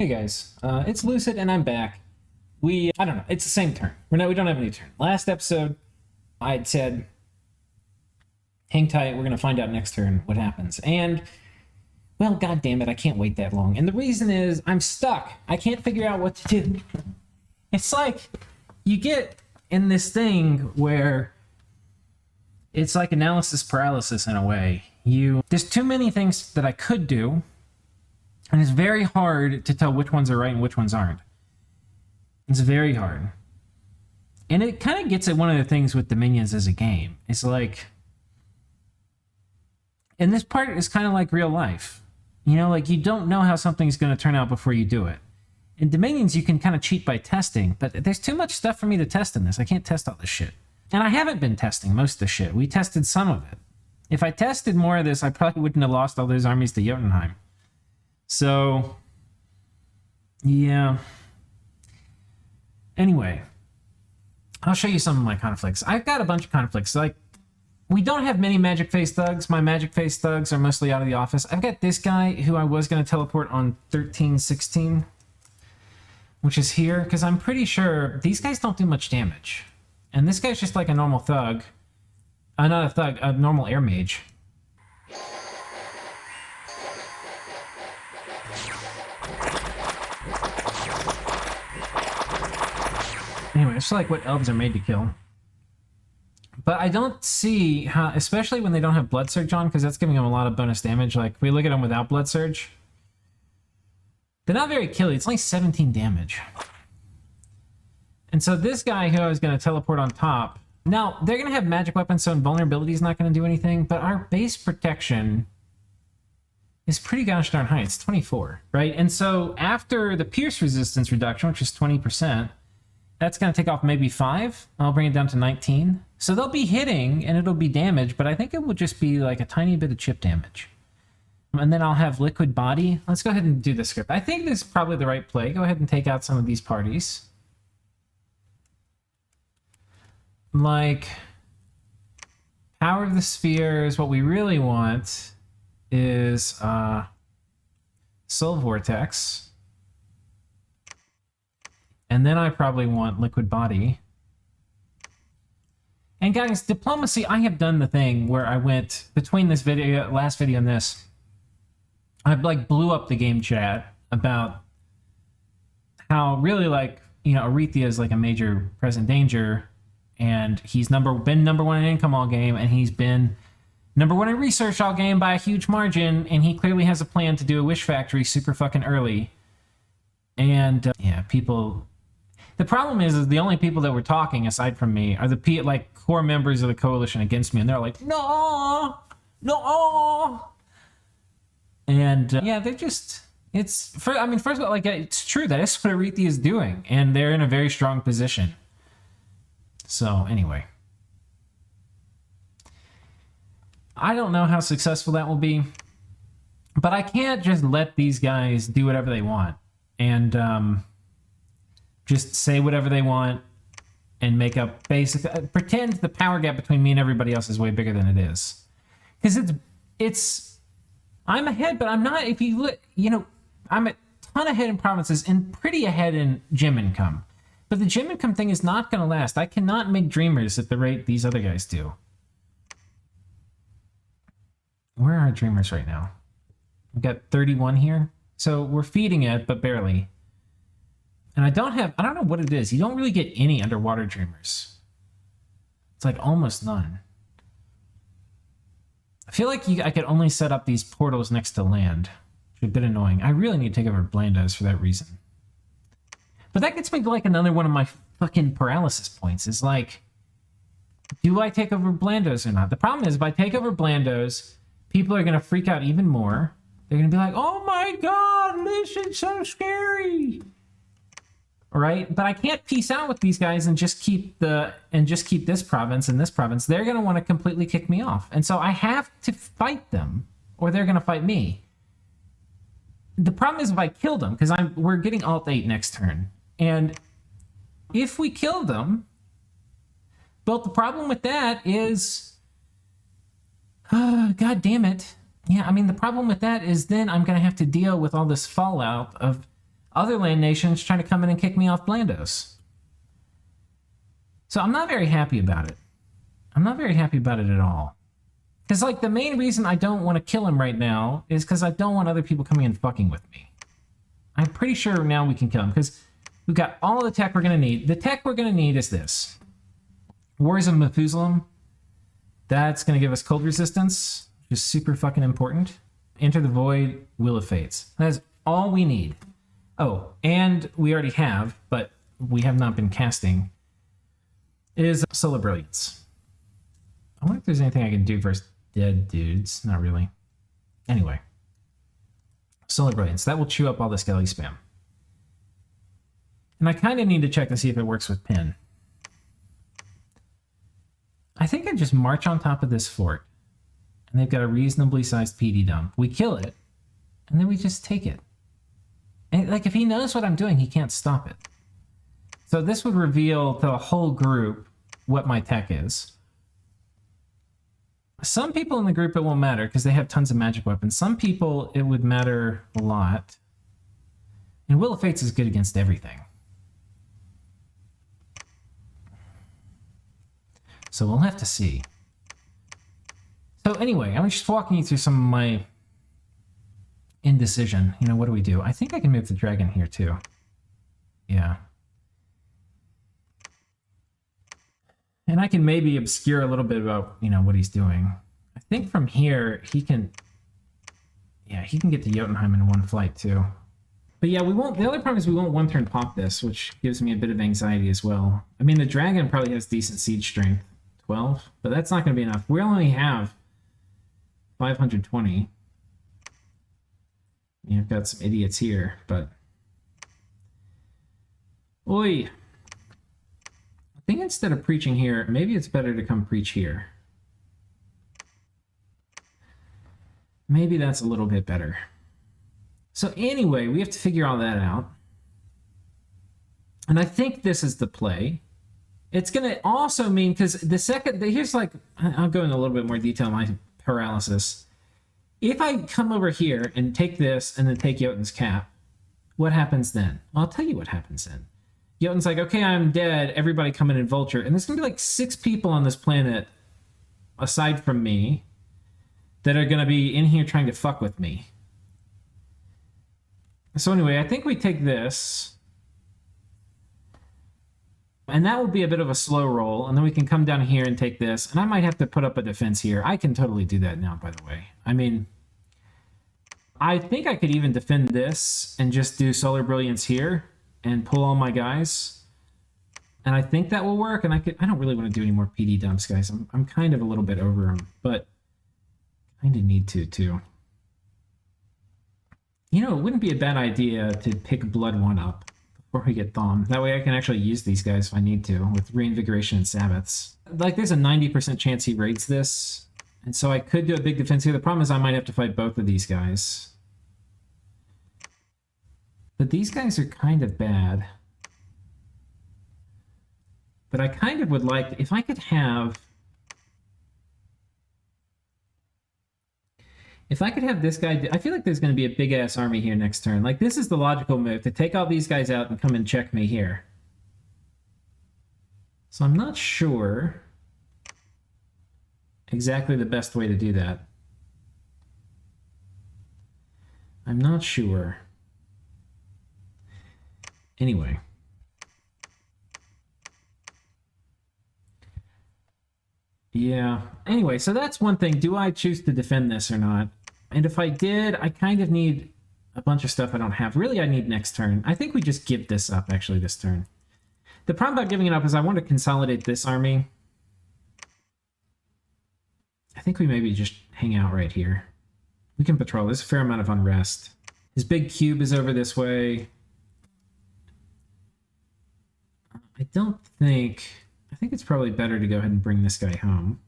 Hey guys, it's Lucid and I'm back. I don't know, it's the same turn. We don't have any turn. Last episode, I had said, hang tight, we're gonna find out next turn what happens. And, well, god damn it, I can't wait that long. And the reason is, I'm stuck. I can't figure out what to do. It's like, you get in this thing where it's like analysis paralysis in a way. There's too many things that I could do, and it's very hard to tell which ones are right and which ones aren't. It's very hard. And it kind of gets at one of the things with Dominions as a game. It's like... And this part is kind of like real life. You know, like you don't know how something's going to turn out before you do it. In Dominions, you can kind of cheat by testing, but there's too much stuff for me to test in this. I can't test all this shit. And I haven't been testing most of the shit. We tested some of it. If I tested more of this, I probably wouldn't have lost all those armies to Jotunheim. So, yeah. Anyway, I'll show you some of my conflicts. I've got a bunch of conflicts. Like, we don't have many Magic Face Thugs. My Magic Face Thugs are mostly out of the office. I've got this guy who I was going to teleport on 1316, which is here, because I'm pretty sure these guys don't do much damage. And this guy's just like a normal thug. Not a thug, a normal air mage. Anyway, it's like what elves are made to kill. But I don't see how, especially when they don't have Blood Surge on, because that's giving them a lot of bonus damage. Like, we look at them without Blood Surge. They're not very killy. It's only 17 damage. And so this guy who I was going to teleport on top, now, they're going to have magic weapons, so invulnerability is not going to do anything, but our base protection is pretty gosh darn high. It's 24, right? And so after the pierce resistance reduction, which is 20%, that's going to take off maybe 5. I'll bring it down to 19. So they'll be hitting, and it'll be damage, but I think it will just be like a tiny bit of chip damage. And then I'll have liquid body. Let's go ahead and do the script. I think this is probably the right play. Go ahead and take out some of these parties. Like, Power of the Spheres, what we really want is Soul Vortex. And then I probably want Liquid Body. And guys, Diplomacy, I have done the thing where I went, between this video, last video and this, I like blew up the game chat about how really, like, you know, Aretha is like a major present danger, and he's been number one in income all game, and he's been number one in research all game by a huge margin, and he clearly has a plan to do a Wish Factory super fucking early. And yeah, people... The problem is the only people that were talking, aside from me, are the like core members of the coalition against me, and they're like, no, no. And yeah, they're just, first of all, like, it's true, that is what Aretha is doing, and they're in a very strong position. So anyway, I don't know how successful that will be, but I can't just let these guys do whatever they want and just say whatever they want and make up pretend the power gap between me and everybody else is way bigger than it is. Because I'm ahead, but I'm not, if you look, you know, I'm a ton ahead in provinces and pretty ahead in gym income. But the gym income thing is not going to last. I cannot make Dreamers at the rate these other guys do. Where are our Dreamers right now? We've got 31 here. So we're feeding it, but barely. And I don't know what it is. You don't really get any underwater Dreamers. It's like almost none. I feel like I could only set up these portals next to land, which is a bit annoying. I really need to take over Blandos for that reason. But that gets me to like another one of my fucking paralysis points. Is like, do I take over Blandos or not? The problem is, if I take over Blandos, people are going to freak out even more. They're going to be like, oh my god, this is so scary. Right? But I can't peace out with these guys and just keep this province and this province. They're going to want to completely kick me off. And so I have to fight them, or they're going to fight me. The problem is if I kill them, because we're getting Alt 8 next turn. And if we kill them, but the problem with that is, god damn it. Yeah, I mean, the problem with that is then I'm going to have to deal with all this fallout of other land nations trying to come in and kick me off Blandos. So I'm not very happy about it. I'm not very happy about it at all. Because, like, the main reason I don't want to kill him right now is because I don't want other people coming and fucking with me. I'm pretty sure now we can kill him, because we've got all the tech we're going to need. The tech we're going to need is this. Wars of Methuselah. That's going to give us cold resistance, which is super fucking important. Enter the Void, Wheel of Fates. That's all we need. Oh, and we already have, but we have not been casting, is Solar Brilliance. I wonder if there's anything I can do versus dead dudes. Not really. Anyway. Solar Brilliance. That will chew up all the Skelly spam. And I kind of need to check to see if it works with Pin. I think I just march on top of this fort. And they've got a reasonably sized PD dump. We kill it. And then we just take it. And, like, if he knows what I'm doing, he can't stop it. So this would reveal to the whole group what my tech is. Some people in the group it won't matter because they have tons of magic weapons. Some people it would matter a lot. And Wheel of Fates is good against everything. So we'll have to see. So anyway, I'm just walking you through some of my indecision. You know, what do we do? I think I can move the dragon here too. Yeah. And I can maybe obscure a little bit about, you know, what he's doing. I think from here, he can... Yeah, he can get to Jotunheim in one flight too. But yeah, we won't... The other problem is we won't one turn pop this, which gives me a bit of anxiety as well. I mean, the dragon probably has decent siege strength. 12, but that's not going to be enough. We only have 520. You've got some idiots here, but... Oi! I think instead of preaching here, maybe it's better to come preach here. Maybe that's a little bit better. So anyway, we have to figure all that out. And I think this is the play. It's going to also mean, because the second, here's like, I'll go into a little bit more detail on my paralysis. If I come over here and take this and then take Jotun's cap, what happens then? Well, I'll tell you what happens then. Jotun's like, okay, I'm dead. Everybody come in and vulture. And there's going to be like 6 people on this planet, aside from me, that are going to be in here trying to fuck with me. So anyway, I think we take this. And that will be a bit of a slow roll. And then we can come down here and take this. And I might have to put up a defense here. I can totally do that now, by the way. I mean, I think I could even defend this and just do Solar Brilliance here and pull all my guys. And I think that will work. And I don't really want to do any more PD dumps, guys. I'm kind of a little bit over them, but kind of need to, too. You know, it wouldn't be a bad idea to pick Blood 1 up before we get Thom. That way I can actually use these guys if I need to, with Reinvigoration and Sabbaths. Like, there's a 90% chance he raids this, and so I could do a big defense here. The problem is I might have to fight both of these guys. But these guys are kind of bad. But I kind of would like, if I could have... If I could have this guy... I feel like there's going to be a big-ass army here next turn. Like, this is the logical move, to take all these guys out and come and check me here. So I'm not sure exactly the best way to do that. I'm not sure. Anyway. Yeah. Anyway, so that's one thing. Do I choose to defend this or not? And if I did, I kind of need a bunch of stuff I don't have. Really, I need next turn. I think we just give this up, actually, this turn. The problem about giving it up is I want to consolidate this army. I think we maybe just hang out right here. We can patrol. There's a fair amount of unrest. His big cube is over this way. I don't think... I think it's probably better to go ahead and bring this guy home.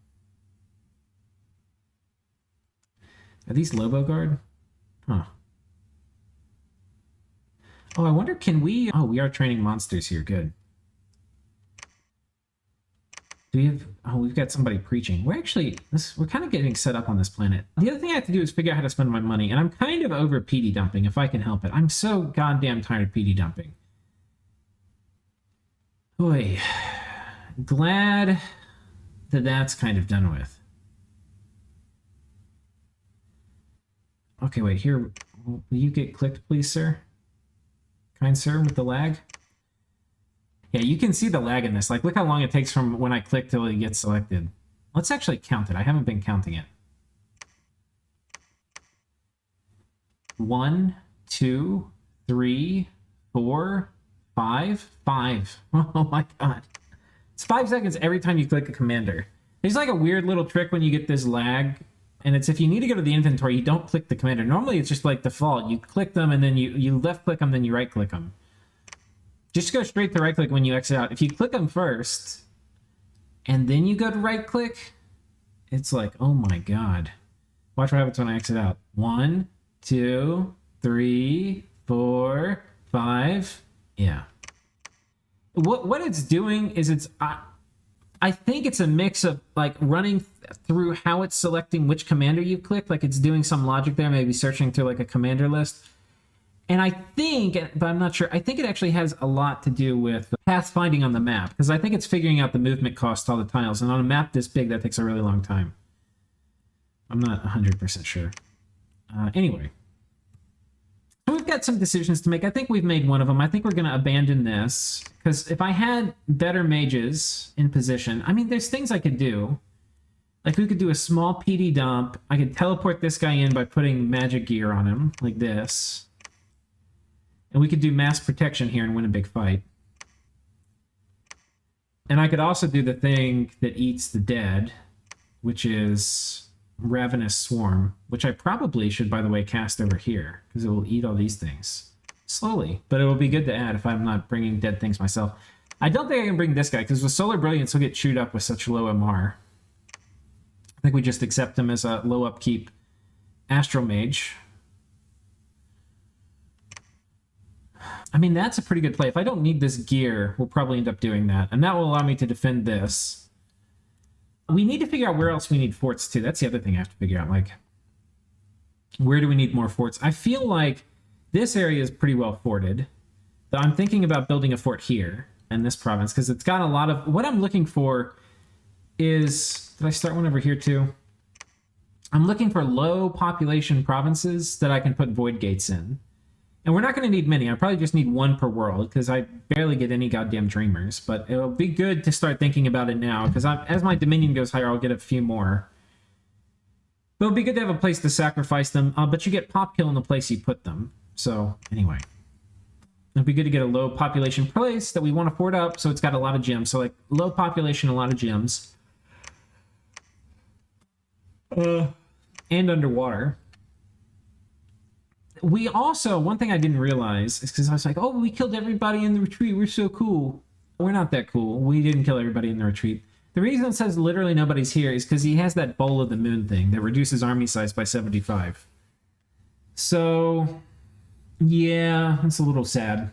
Are these Lobo Guard? Huh. Oh, I wonder, can we... Oh, we are training monsters here. Good. Do we have... Oh, we've got somebody preaching. We're actually... we're kind of getting set up on this planet. The other thing I have to do is figure out how to spend my money, and I'm kind of over PD dumping, if I can help it. I'm so goddamn tired of PD dumping. Boy. Glad that that's kind of done with. Okay, wait, here... Will you get clicked, please, sir? Kind sir, with the lag? Yeah, you can see the lag in this. Like, look how long it takes from when I click till it gets selected. Let's actually count it. I haven't been counting it. 1, 2, 3, 4, 5. 5. Oh my god. It's 5 seconds every time you click a commander. There's like a weird little trick when you get this lag. And it's if you need to go to the inventory, you don't click the commander. Normally, it's just like default. You click them, and then you left-click them, then you right-click them. Just go straight to right-click when you exit out. If you click them first, and then you go to right-click, it's like, oh my god. Watch what happens when I exit out. 1, 2, 3, 4, 5. Yeah. What it's doing is it's... I think it's a mix of like running through how it's selecting which commander you click. Like it's doing some logic there, maybe searching through like a commander list. And I think, but I'm not sure, I think it actually has a lot to do with pathfinding on the map, because I think it's figuring out the movement cost to all the tiles. And on a map this big, that takes a really long time. I'm not 100% sure. Anyway. So we've got some decisions to make. I think we've made one of them. I think we're going to abandon this, because if I had better mages in position, I mean, there's things I could do. Like we could do a small PD dump. I could teleport this guy in by putting magic gear on him, like this. And we could do mass protection here and win a big fight. And I could also do the thing that eats the dead, which is Ravenous Swarm, which I probably should, by the way, cast over here, because it will eat all these things. Slowly. But it will be good to add if I'm not bringing dead things myself. I don't think I can bring this guy, because with Solar Brilliance, he'll get chewed up with such low MR. I think we just accept him as a low upkeep Astral Mage. I mean, that's a pretty good play. If I don't need this gear, we'll probably end up doing that. And that will allow me to defend this. We need to figure out where else we need forts, too. That's the other thing I have to figure out. Like, where do we need more forts? I feel like this area is pretty well forted. But I'm thinking about building a fort here in this province, because it's got a lot of... What I'm looking for is... Did I start one over here, too? I'm looking for low population provinces that I can put void gates in. And we're not going to need many. I probably just need one per world, because I barely get any goddamn dreamers. But it'll be good to start thinking about it now, because as my dominion goes higher, I'll get a few more. But it'll be good to have a place to sacrifice them. But you get pop kill in the place you put them. So, anyway. It'll be good to get a low population place that we want to fort up, so it's got a lot of gems. So, like, low population, a lot of gems. And underwater. We also, one thing I didn't realize is because I was like, oh, we killed everybody in the retreat. We're so cool. We're not that cool. We didn't kill everybody in the retreat. The reason it says literally nobody's here is because he has that Bowl of the Moon thing that reduces army size by 75. So, yeah, it's a little sad.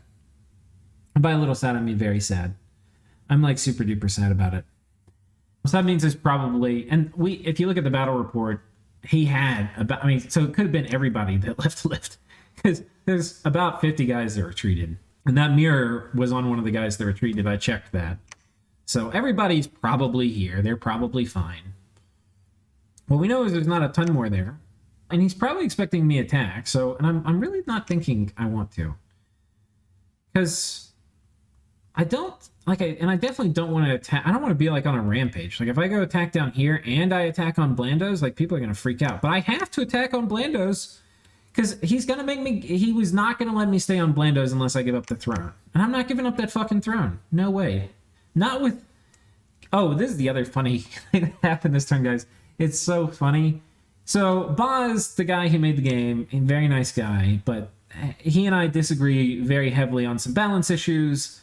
And by a little sad, I mean very sad. I'm like super duper sad about it. So that means it's probably, and if you look at the battle report, he had about, I mean, so it could have been everybody that left the lift, because there's about 50 guys that retreated, and that mirror was on one of the guys that retreated. I checked that. So everybody's probably here. They're probably fine. What we know is there's not a ton more there, and he's probably expecting me to attack. So, and I'm really not thinking I want to, because I don't like, and I definitely don't want to attack. I don't want to be like on a rampage. Like if I go attack down here and I attack on Blandos, like people are going to freak out. But I have to attack on Blandos because he's going to make me, he was not going to let me stay on Blandos unless I give up the throne. And I'm not giving up that fucking throne. No way. Not with, oh, this is the other funny thing that happened this turn, guys. It's so funny. So Boz, the guy who made the game, a very nice guy, but he and I disagree very heavily on some balance issues.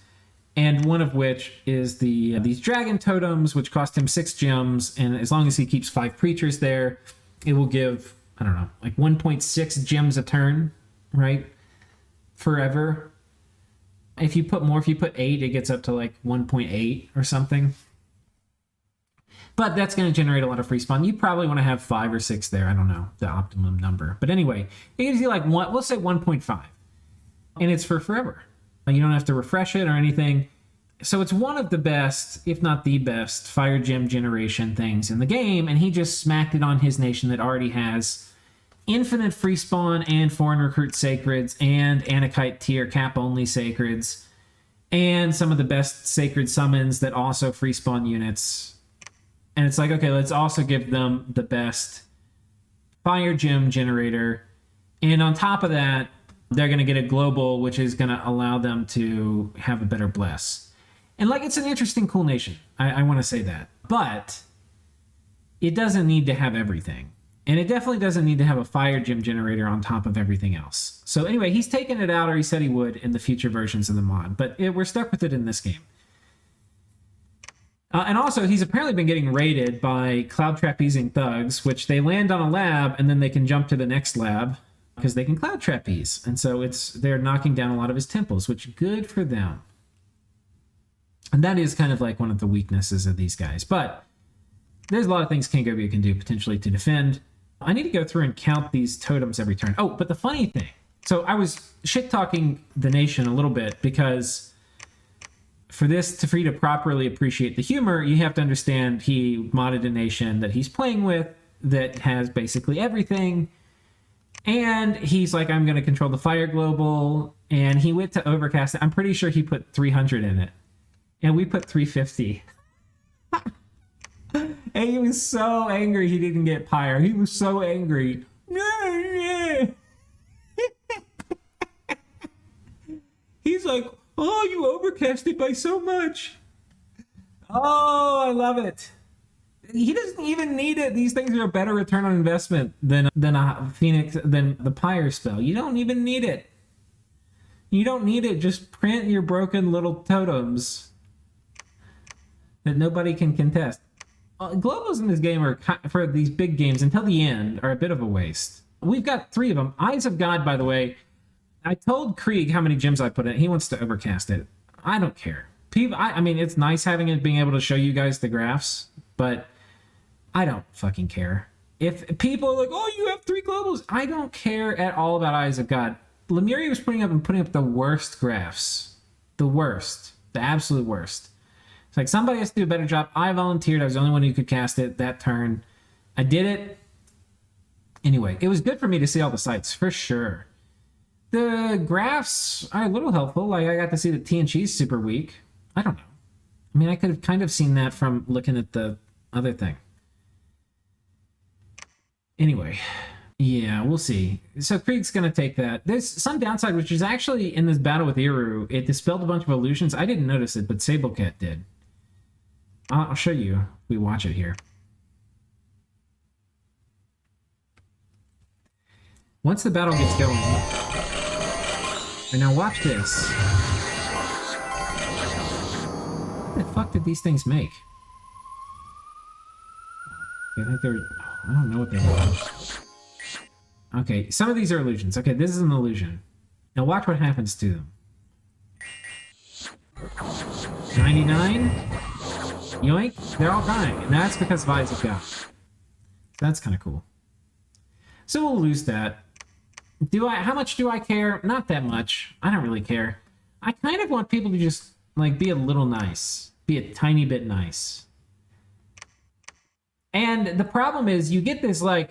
And one of which is these dragon totems, which cost him 6 gems, and as long as he keeps 5 preachers there, it will give, I don't know, like 1.6 gems a turn, right? Forever. If you put more, if you put 8, it gets up to like 1.8 or something. But that's going to generate a lot of free spawn. You probably want to have 5 or 6 there. I don't know the optimum number. But anyway, it gives you like one, we'll say 1.5. And it's for forever. You don't have to refresh it or anything. So it's one of the best, if not the best, fire gem generation things in the game. And he just smacked it on his nation that already has infinite free spawn and foreign recruit sacreds and Anakite tier cap only sacreds and some of the best sacred summons that also free spawn units. And it's like, okay, let's also give them the best fire gem generator. And on top of that, they're going to get a global, which is going to allow them to have a better bless. And like, it's an interesting, cool nation. I want to say that. But it doesn't need to have everything. And it definitely doesn't need to have a fire gem generator on top of everything else. So anyway, he's taken it out, or he said he would in the future versions of the mod. But we're stuck with it in this game. And also, he's apparently been getting raided by cloud trapezing thugs, which they land on a lab, and then they can jump to the next lab because they can cloud trapeze. And so they're knocking down a lot of his temples, which good for them. And that is kind of like one of the weaknesses of these guys. But there's a lot of things Cangobia can do potentially to defend. I need to go through and count these totems every turn. Oh, but the funny thing. So I was shit-talking the nation a little bit because for you to properly appreciate the humor, you have to understand he modded a nation that he's playing with that has basically everything. And he's like, I'm going to control the fire global. And he went to Overcast. I'm pretty sure he put 300 in it. And we put 350. And he was so angry he didn't get Pyre. He was so angry. He's like, oh, you overcasted by so much. Oh, I love it. He doesn't even need it. These things are a better return on investment than a Phoenix, than the Pyre spell. You don't even need it. You don't need it. Just print your broken little totems that nobody can contest. Globals in this game are, for these big games until the end, are a bit of a waste. We've got 3 of them. Eyes of God, by the way. I told Krieg how many gems I put in. He wants to overcast it. I don't care. I mean, it's nice having it, being able to show you guys the graphs, but I don't fucking care. If people are like, oh, you have 3 globals, I don't care at all about Eyes of God. Lemuria was putting up the worst graphs. The worst. The absolute worst. It's like, somebody has to do a better job. I volunteered. I was the only one who could cast it that turn. I did it. Anyway, it was good for me to see all the sites, for sure. The graphs are a little helpful. Like, I got to see that TNG's super weak. I don't know. I mean, I could have kind of seen that from looking at the other thing. Anyway, yeah, we'll see. So Krieg's going to take that. There's some downside, which is actually in this battle with Iru, it dispelled a bunch of illusions. I didn't notice it, but Sablecat did. I'll show you if we watch it here. Once the battle gets going... And now watch this. What the fuck did these things make? I think they're... I don't know what they were. Okay, some of these are illusions. Okay, this is an illusion. Now watch what happens to them. 99? Yoink? They're all dying, and that's because of Eyes of God. That's kind of cool. So we'll lose that. How much do I care? Not that much. I don't really care. I kind of want people to just, like, be a little nice. Be a tiny bit nice. And the problem is, you get this, like,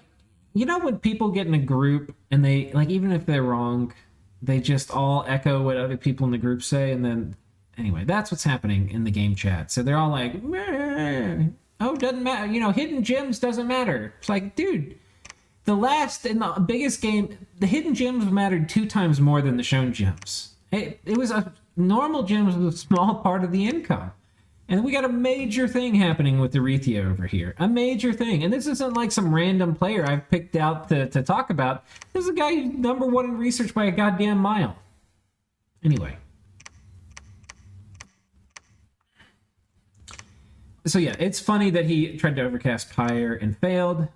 you know when people get in a group and they, like, even if they're wrong, they just all echo what other people in the group say, and then, anyway, that's what's happening in the game chat. So they're all like, meh. Oh, doesn't matter. You know, hidden gems doesn't matter. It's like, dude... The last and the biggest game, the hidden gems mattered 2 times more than the shown gems. It was a normal gems was a small part of the income. And we got a major thing happening with the Rlyeh over here. A major thing. And this isn't like some random player I've picked out to talk about. This is a guy who's #1 in research by a goddamn mile. Anyway. So yeah, it's funny that he tried to overcast Pyre and failed.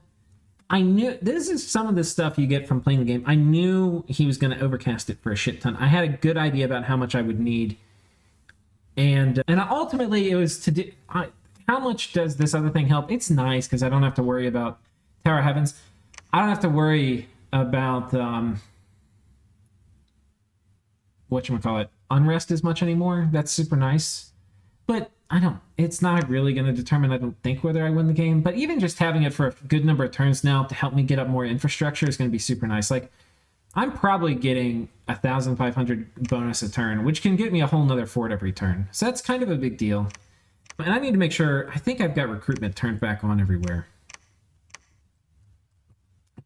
I knew, this is some of the stuff you get from playing the game. I knew he was going to overcast it for a shit ton. I had a good idea about how much I would need. And ultimately it was to do, how much does this other thing help? It's nice because I don't have to worry about Tower of Heavens. I don't have to worry about whatchamacallit, Unrest as much anymore. That's super nice. But it's not really going to determine, I don't think, whether I win the game. But even just having it for a good number of turns now to help me get up more infrastructure is going to be super nice. Like, I'm probably getting 1,500 bonus a turn, which can get me a whole nother fort every turn. So that's kind of a big deal. And I need to make sure, I think I've got recruitment turned back on everywhere.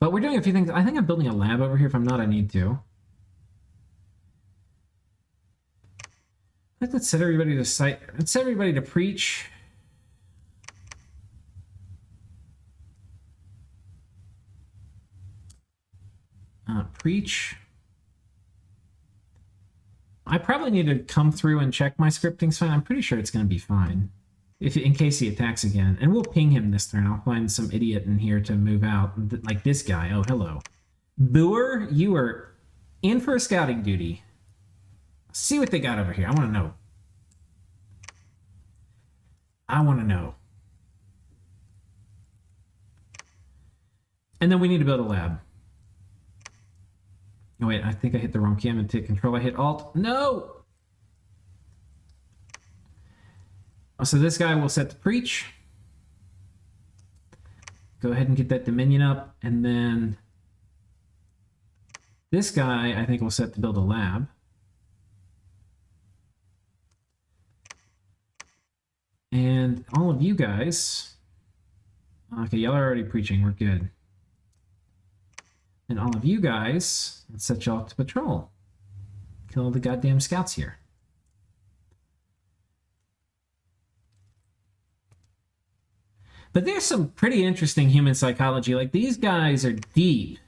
But we're doing a few things. I think I'm building a lab over here. If I'm not, I need to. Let's set everybody to cite. Let's set everybody to preach. Preach. I probably need to come through and check my scripting's fine. I'm pretty sure it's going to be fine. In case he attacks again. And we'll ping him this turn. I'll find some idiot in here to move out. Like this guy. Oh, hello. Boer, you are in for a scouting duty. See what they got over here. I want to know. I want to know. And then we need to build a lab. Oh, wait, I think I hit the wrong key. I'm going to take control. I hit Alt. No! So this guy will set to preach. Go ahead and get that Dominion up. And then this guy, I think, will set to build a lab. And all of you guys... Okay, y'all are already preaching. We're good. And all of you guys, let's set y'all to patrol. Kill all the goddamn scouts here. But there's some pretty interesting human psychology. Like, these guys are deep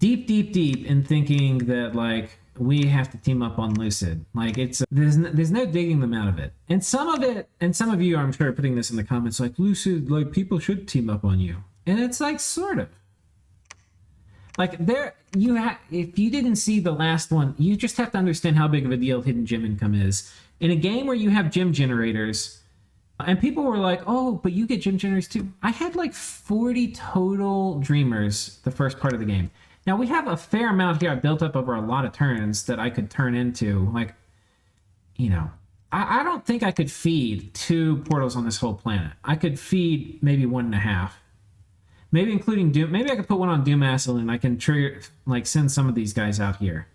in thinking that, like, we have to team up on Lucid. Like, it's there's no digging them out of it. And some of you, I'm sure, are putting this in the comments, like, Lucid, like, people should team up on you. And it's like, sort of. Like, if you didn't see the last one, you just have to understand how big of a deal hidden gem income is. In a game where you have gem generators, and people were like, oh, but you get gem generators too. I had like 40 total dreamers the first part of the game. Now, we have a fair amount here I built up over a lot of turns that I could turn into. Like, you know, I don't think I could feed 2 portals on this whole planet. I could feed maybe 1.5. Maybe including Doom. Maybe I could put one on Doom Asshole and I can trigger, like, send some of these guys out here.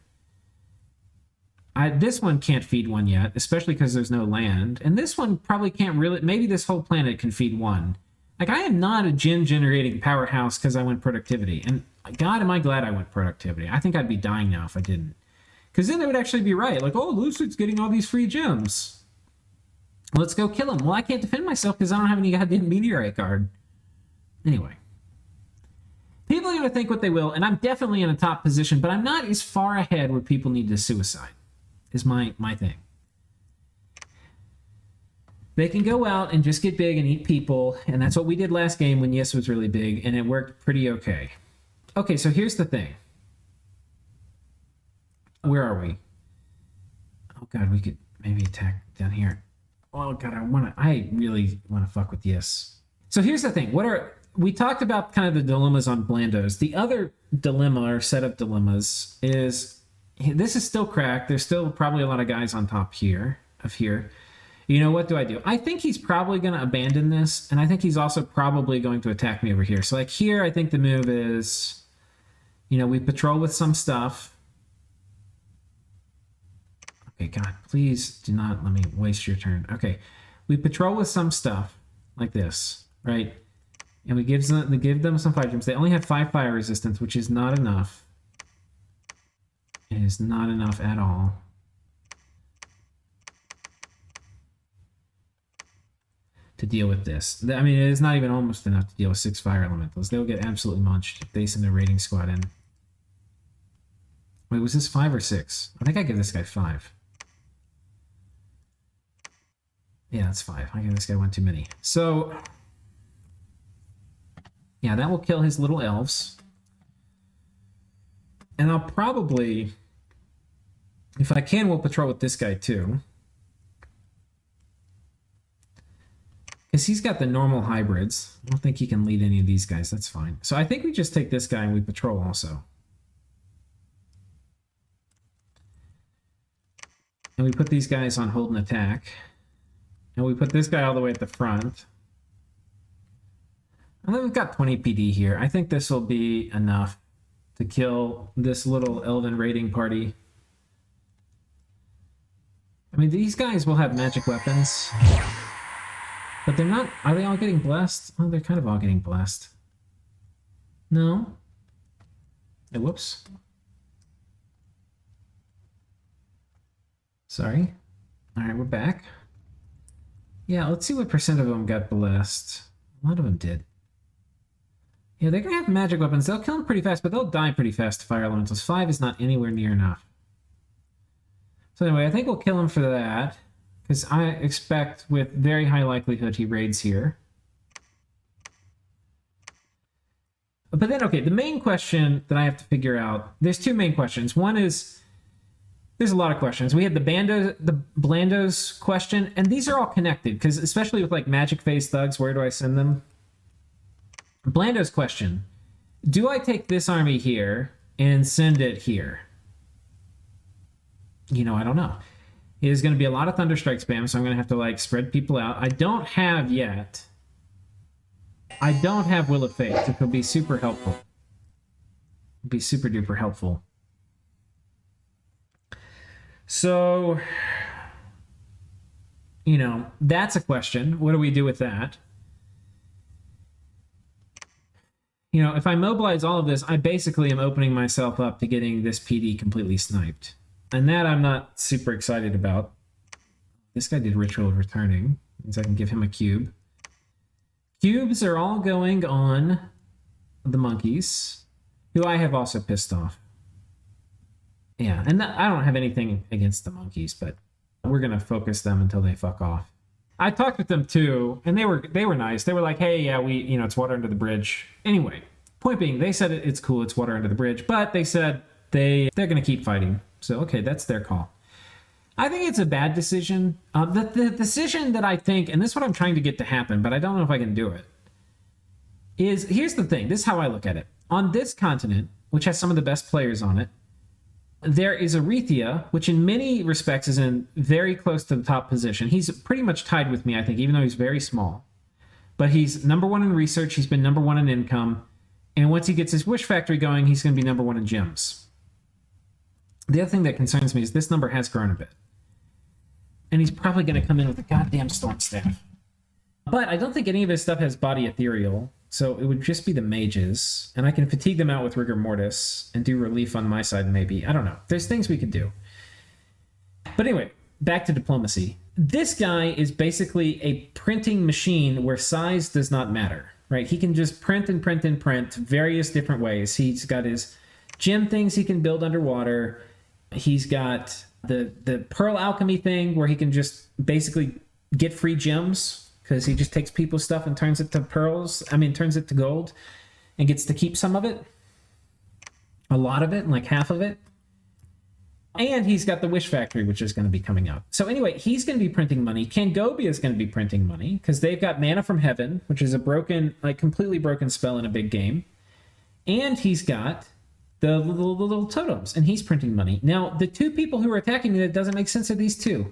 This one can't feed 1 yet, especially because there's no land. And this one probably can't really... Maybe this whole planet can feed 1. Like, I am not a gem-generating powerhouse because I went productivity. And God, am I glad I went productivity. I think I'd be dying now if I didn't. Because then it would actually be right. Like, oh, Lucid's getting all these free gems. Let's go kill him. Well, I can't defend myself because I don't have any goddamn meteorite guard. Anyway. People are going to think what they will, and I'm definitely in a top position, but I'm not as far ahead where people need to suicide, is my thing. They can go out and just get big and eat people, and that's what we did last game when Yes was really big, and it worked pretty okay. Okay, so here's the thing. Where are we? Oh god, we could maybe attack down here. Oh god, I really want to fuck with Yes. So here's the thing. We talked about kind of the dilemmas on Blandos. The other dilemma or set of dilemmas is this is still cracked. There's still probably a lot of guys on top here. You know, what do? I think he's probably going to abandon this, and I think he's also probably going to attack me over here. So, like, here, I think the move is, you know, we patrol with some stuff. Okay, God, please do not let me waste your turn. Okay, we patrol with some stuff, like this, right? And we give them some fire gems. They only have 5 fire resistance, which is not enough. It is not enough at all. To deal with this. I mean, it is not even almost enough to deal with 6 fire elementals. They'll get absolutely munched if they send their raiding squad in. Wait, was this 5 or 6? I think I give this guy 5. Yeah, that's 5. I give this guy one too many. So... yeah, that will kill his little elves. And I'll probably, if I can, we'll patrol with this guy too. Because he's got the normal hybrids. I don't think he can lead any of these guys. That's fine. So I think we just take this guy and we patrol also. And we put these guys on hold and attack. And we put this guy all the way at the front. And then we've got 20 PD here. I think this will be enough to kill this little elven raiding party. I mean, these guys will have magic weapons. But they're not... Are they all getting blessed? Oh, they're kind of all getting blessed. No. Oh, whoops. Sorry. Alright, we're back. Yeah, let's see what percent of them got blessed. A lot of them did. Yeah, they're going to have magic weapons. They'll kill them pretty fast, but they'll die pretty fast to fire elementals. 5 is not anywhere near enough. So anyway, I think we'll kill him for that. Because I expect with very high likelihood he raids here. But then, okay, the main question that I have to figure out... There's two main questions. One is... There's a lot of questions. We had the Blandos question, and these are all connected, because especially with like magic phase thugs, where do I send them? Blandos question. Do I take this army here and send it here? You know, I don't know. It is going to be a lot of Thunderstrike spam, so I'm going to have to like spread people out. I don't have yet. I don't have Will of Fate, which will be super helpful. It'll be super duper helpful. So, you know, that's a question. What do we do with that? You know, if I mobilize all of this, I basically am opening myself up to getting this PD completely sniped. And that I'm not super excited about. This guy did Ritual of Returning. Means I can give him a cube. Cubes are all going on the monkeys, who I have also pissed off. Yeah, and I don't have anything against the monkeys, but we're going to focus them until they fuck off. I talked with them too, and they were nice. They were like, hey, yeah, it's water under the bridge. Anyway, point being, they said it's cool, it's water under the bridge, but they said they're going to keep fighting. So, okay, that's their call. I think it's a bad decision. The decision that I think, and this is what I'm trying to get to happen, but I don't know if I can do it, is, here's the thing. This is how I look at it. On this continent, which has some of the best players on it, there is Rlyeh, which in many respects is in very close to the top position. He's pretty much tied with me, I think, even though he's very small. But he's number 1 in research. He's been number 1 in income. And once he gets his wish factory going, he's going to be number 1 in gems. The other thing that concerns me is this number has grown a bit. And he's probably going to come in with a goddamn storm staff. But I don't think any of his stuff has body ethereal. So it would just be the mages, and I can fatigue them out with rigor mortis and do relief on my side maybe. I don't know. There's things we could do. But anyway, back to diplomacy. This guy is basically a printing machine where size does not matter, right? He can just print and print and print various different ways. He's got his gem things he can build underwater. He's got the pearl alchemy thing where he can just basically get free gems, because he just takes people's stuff and turns it to turns it to gold and gets to keep some of it. A lot of it, like half of it. And he's got the Wish Factory, which is going to be coming up. So anyway, he's going to be printing money. Cangobia is going to be printing money, because they've got Mana from Heaven, which is a broken, like completely broken spell in a big game. And he's got the little totems, and he's printing money. Now, the two people who are attacking me, that doesn't make sense, are these two.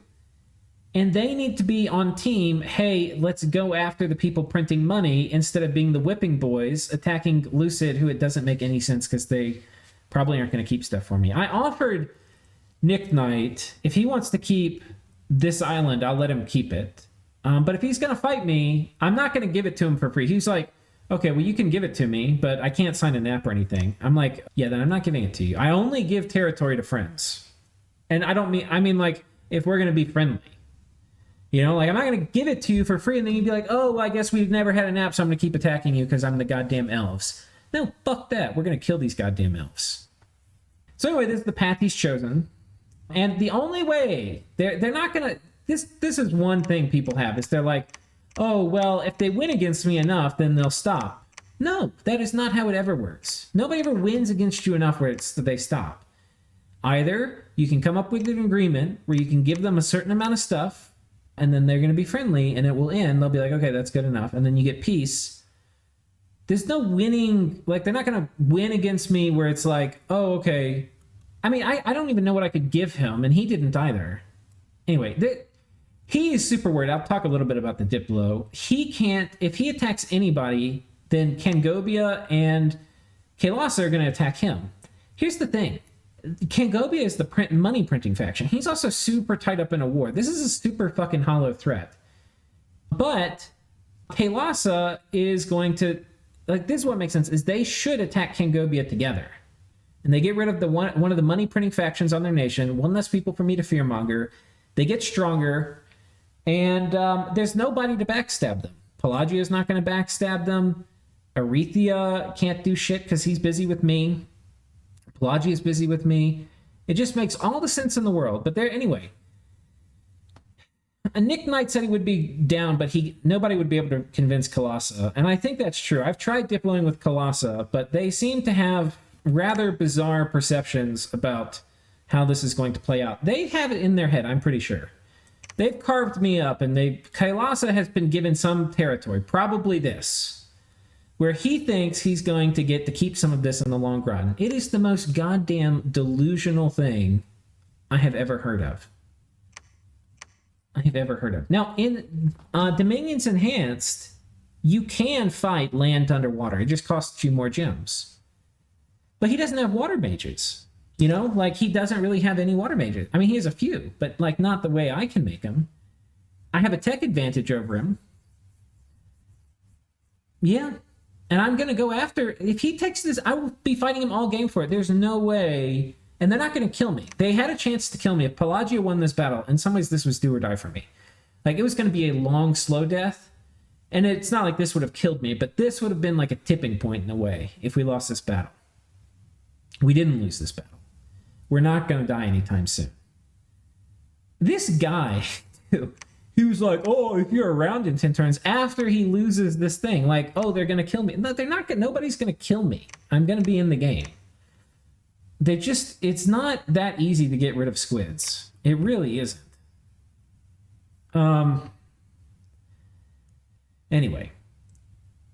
And they need to be on team, hey, let's go after the people printing money instead of being the whipping boys attacking Lucid, who it doesn't make any sense because they probably aren't going to keep stuff for me. I offered Nick Knight, if he wants to keep this island, I'll let him keep it. But if he's going to fight me, I'm not going to give it to him for free. He's like, okay, well, you can give it to me, but I can't sign a nap or anything. I'm like, yeah, then I'm not giving it to you. I only give territory to friends. And I mean like, if we're going to be friendly. You know, like, I'm not going to give it to you for free, and then you'd be like, oh, well, I guess we've never had a nap, so I'm going to keep attacking you because I'm the goddamn elves. No, fuck that. We're going to kill these goddamn elves. So anyway, this is the path he's chosen. And the only way, they're not going to... This is one thing people have, is they're like, oh, well, if they win against me enough, then they'll stop. No, that is not how it ever works. Nobody ever wins against you enough where they stop. Either you can come up with an agreement where you can give them a certain amount of stuff, and then they're going to be friendly, and it will end. They'll be like, okay, that's good enough. And then you get peace. There's no winning. Like, they're not going to win against me where it's like, oh, okay. I mean, I don't even know what I could give him, and he didn't either. Anyway, he is super worried. I'll talk a little bit about the Diplo. He can't, if he attacks anybody, then Cangobia and Kaelasa are going to attack him. Here's the thing. Cangobia is the money printing faction. He's also super tied up in a war. This is a super fucking hollow threat. But Kaelasa is going to, like, this is what makes sense, is they should attack Cangobia together. And they get rid of one of the money printing factions on their nation, one less people for me to fearmonger. They get stronger, and there's nobody to backstab them. Pelagia is not going to backstab them. Aretha can't do shit because he's busy with me. Pelagia is busy with me. It just makes all the sense in the world. But there, anyway. Nick Knight said he would be down, but nobody would be able to convince Kaelasa. And I think that's true. I've tried diploing with Kaelasa, but they seem to have rather bizarre perceptions about how this is going to play out. They have it in their head, I'm pretty sure. They've carved me up, and Kaelasa has been given some territory, probably this, where he thinks he's going to get to keep some of this in the long run. It is the most goddamn delusional thing I have ever heard of. Now, in Dominions Enhanced, you can fight land underwater. It just costs you more gems. But he doesn't have water mages. You know, like, he doesn't really have any water mages. I mean, he has a few, but, like, not the way I can make them. I have a tech advantage over him. Yeah. And I'm going to go after... If he takes this, I will be fighting him all game for it. There's no way... And they're not going to kill me. They had a chance to kill me. If Pelagia won this battle, in some ways this was do or die for me. Like, it was going to be a long, slow death. And it's not like this would have killed me, but this would have been like a tipping point in a way if we lost this battle. We didn't lose this battle. We're not going to die anytime soon. This guy, he was like, oh, if you're around in 10 turns, after he loses this thing, like, oh, they're going to kill me. No, they're not. Nobody's going to kill me. I'm going to be in the game. It's not that easy to get rid of squids. It really isn't. Anyway,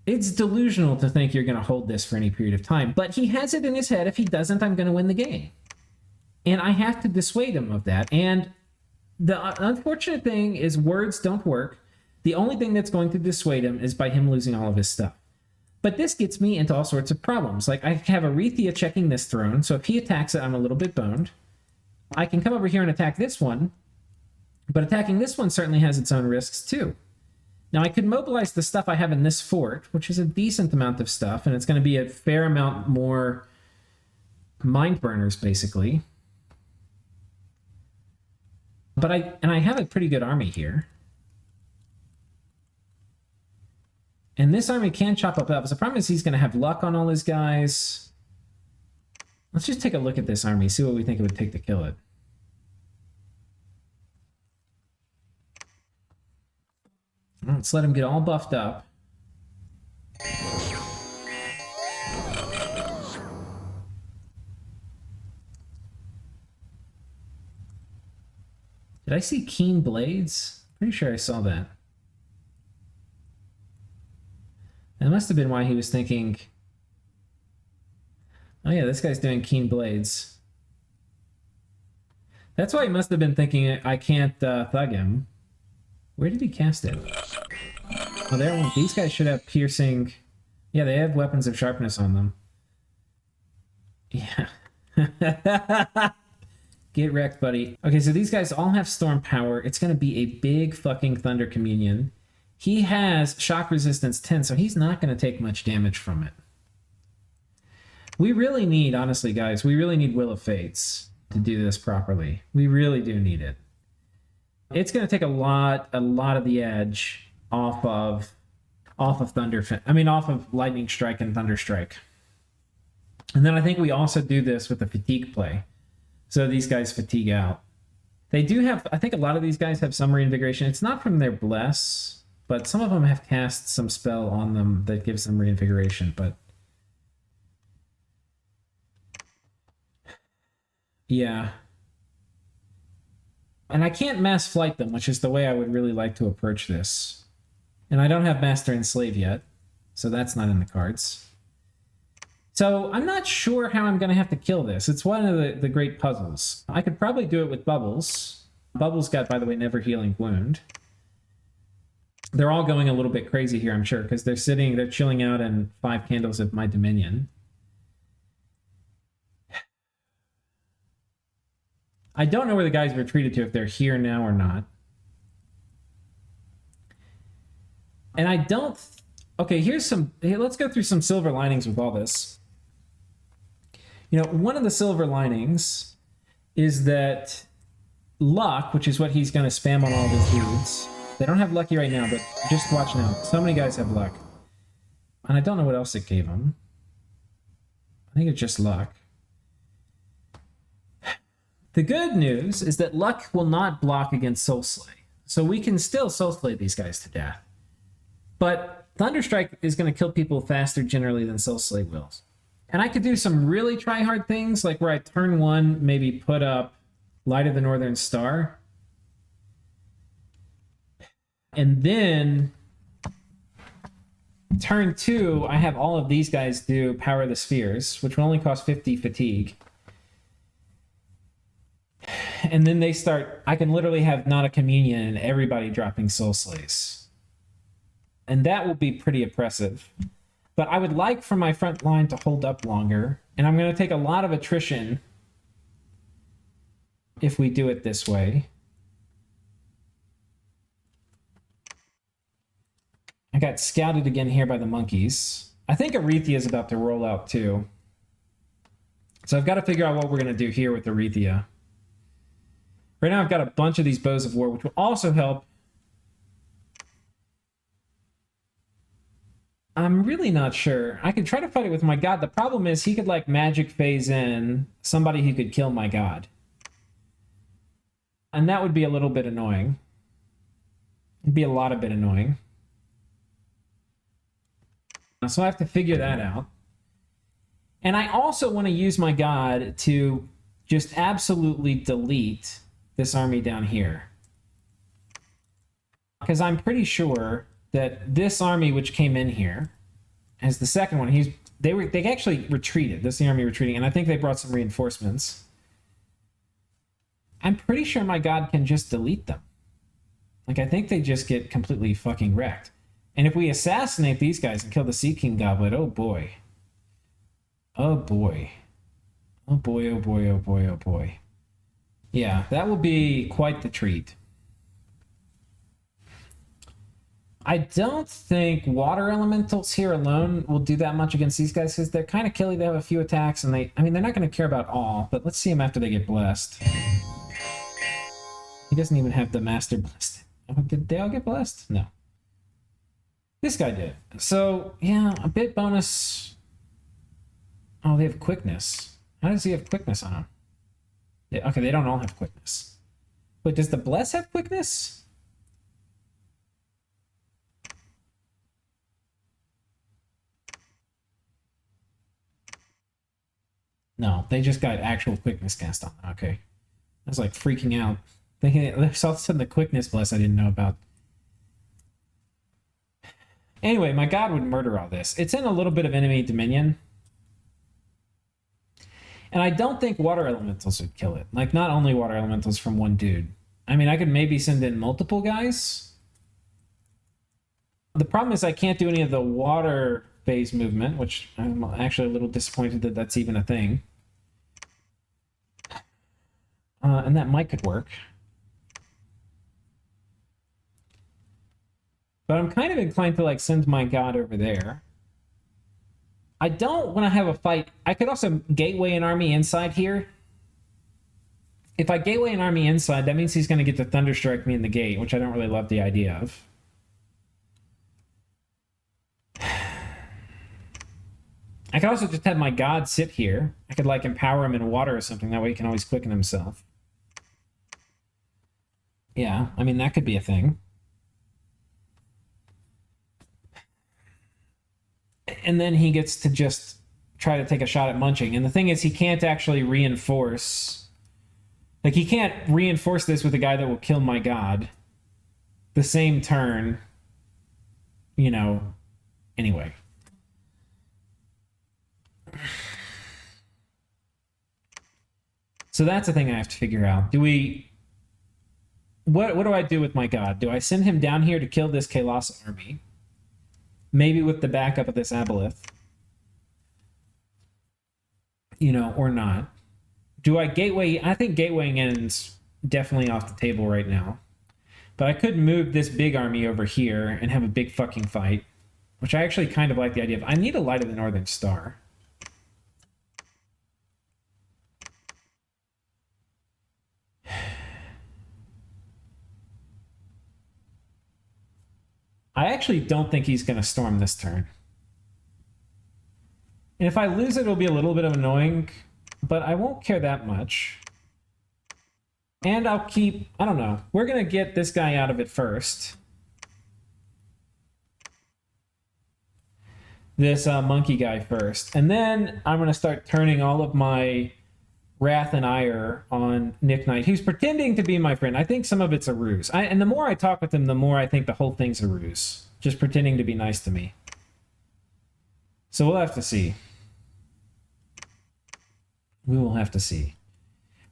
it's delusional to think you're going to hold this for any period of time, but he has it in his head. If he doesn't, I'm going to win the game. And I have to dissuade him of that. And the unfortunate thing is words don't work. The only thing that's going to dissuade him is by him losing all of his stuff. But this gets me into all sorts of problems. Like, I have Aretha checking this throne, so if he attacks it, I'm a little bit boned. I can come over here and attack this one, but attacking this one certainly has its own risks too. Now, I could mobilize the stuff I have in this fort, which is a decent amount of stuff, and it's going to be a fair amount more mind burners, basically. But I have a pretty good army here. And this army can chop up elves. The problem is he's going to have luck on all his guys. Let's just take a look at this army, see what we think it would take to kill it. Let's let him get all buffed up. Did I see keen blades? Pretty sure I saw that. That must have been why he was thinking, oh yeah, this guy's doing keen blades. That's why he must have been thinking, I can't thug him. Where did he cast it? Oh, there. These guys should have piercing. Yeah, they have weapons of sharpness on them. Yeah. Get wrecked, buddy. Okay, so these guys all have storm power. It's going to be a big fucking thunder communion. He has shock resistance 10, so he's not going to take much damage from it. We really need, honestly, guys, we really need Will of Fates to do this properly. We really do need it. It's going to take a lot of the edge off of off of Lightning Strike and Thunder Strike. And then I think we also do this with the fatigue play. So these guys fatigue out. They do have, I think a lot of these guys have some reinvigoration. It's not from their bless, but some of them have cast some spell on them that gives them reinvigoration, but yeah. And I can't mass flight them, which is the way I would really like to approach this. And I don't have Master and Slave yet, so that's not in the cards. So I'm not sure how I'm going to have to kill this. It's one of the great puzzles. I could probably do it with Bubbles. Bubbles got, by the way, Never Healing Wound. They're all going a little bit crazy here, I'm sure, because they're chilling out in 5 candles of my Dominion. I don't know where the guys retreated to, if they're here now or not. And I don't... Okay, let's go through some silver linings with all this. You know, one of the silver linings is that luck, which is what he's going to spam on all of his dudes. They don't have lucky right now, but just watch now. So many guys have luck. And I don't know what else it gave them. I think it's just luck. The good news is that luck will not block against Soul Slay. So we can still Soul Slay these guys to death. But Thunderstrike is going to kill people faster generally than Soul Slay will. And I could do some really try-hard things, like where I turn 1, maybe put up Light of the Northern Star. And then turn 2, I have all of these guys do Power of the Spheres, which will only cost 50 fatigue. And then they start, I can literally have not a communion and everybody dropping Soul Slays. And that will be pretty oppressive. But I would like for my front line to hold up longer. And I'm going to take a lot of attrition if we do it this way. I got scouted again here by the monkeys. I think Aretha is about to roll out too. So I've got to figure out what we're going to do here with Aretha. Right now I've got a bunch of these Bows of War, which will also help. I'm really not sure. I could try to fight it with my god. The problem is he could like magic phase in somebody who could kill my god. And that would be a little bit annoying. It'd be a lot of bit annoying. So I have to figure that out. And I also want to use my god to just absolutely delete this army down here. Because I'm pretty sure that this army which came in here as the second one, they actually retreated. This is the army retreating, and I think they brought some reinforcements. I'm pretty sure my god can just delete them. Like, I think they just get completely fucking wrecked. And if we assassinate these guys and kill the Sea King Goblet, oh boy. Oh boy. Oh boy, oh boy, oh boy, oh boy. Yeah, that will be quite the treat. I don't think water elementals here alone will do that much against these guys because they're kind of killy. They have a few attacks, and they're not going to care about all, but let's see them after they get blessed. He doesn't even have the master blessed. Oh, did they all get blessed? No. This guy did. So, yeah, a bit bonus. Oh, they have quickness. How does he have quickness on him? Yeah, okay, they don't all have quickness. But does the bless have quickness? No, they just got actual quickness cast on. Okay. I was like freaking out. There's all of a sudden the quickness bless I didn't know about. Anyway, my god would murder all this. It's in a little bit of enemy dominion. And I don't think water elementals would kill it. Like, not only water elementals from one dude. I mean, I could maybe send in multiple guys. The problem is I can't do any of the water phase movement, which I'm actually a little disappointed that that's even a thing. And that might could work. But I'm kind of inclined to like send my god over there. I don't want to have a fight. I could also gateway an army inside here. If I gateway an army inside, that means he's going to get to Thunderstrike me in the gate, which I don't really love the idea of. I could also just have my god sit here. I could like empower him in water or something. That way he can always quicken himself. Yeah, I mean, that could be a thing. And then he gets to just try to take a shot at munching. And the thing is, he can't actually reinforce Like, he can't reinforce this with a guy that will kill my god the same turn, you know. Anyway. So that's the thing I have to figure out. Do we... What do I do with my god? Do I send him down here to kill this Kalos army? Maybe with the backup of this Aboleth. You know, or not. Do I gateway? I think gatewaying in's definitely off the table right now. But I could move this big army over here and have a big fucking fight. Which I actually kind of like the idea of. I need a Light of the Northern Star. I actually don't think he's going to storm this turn. And if I lose it, it'll be a little bit of annoying, but I won't care that much. And I'll keep, I don't know, we're going to get this guy out of it first. This monkey guy first. And then I'm going to start turning all of my wrath and ire on Nick Knight, who's pretending to be my friend. I think some of it's a ruse. And the more I talk with him, the more I think the whole thing's a ruse. Just pretending to be nice to me. So we'll have to see. We will have to see.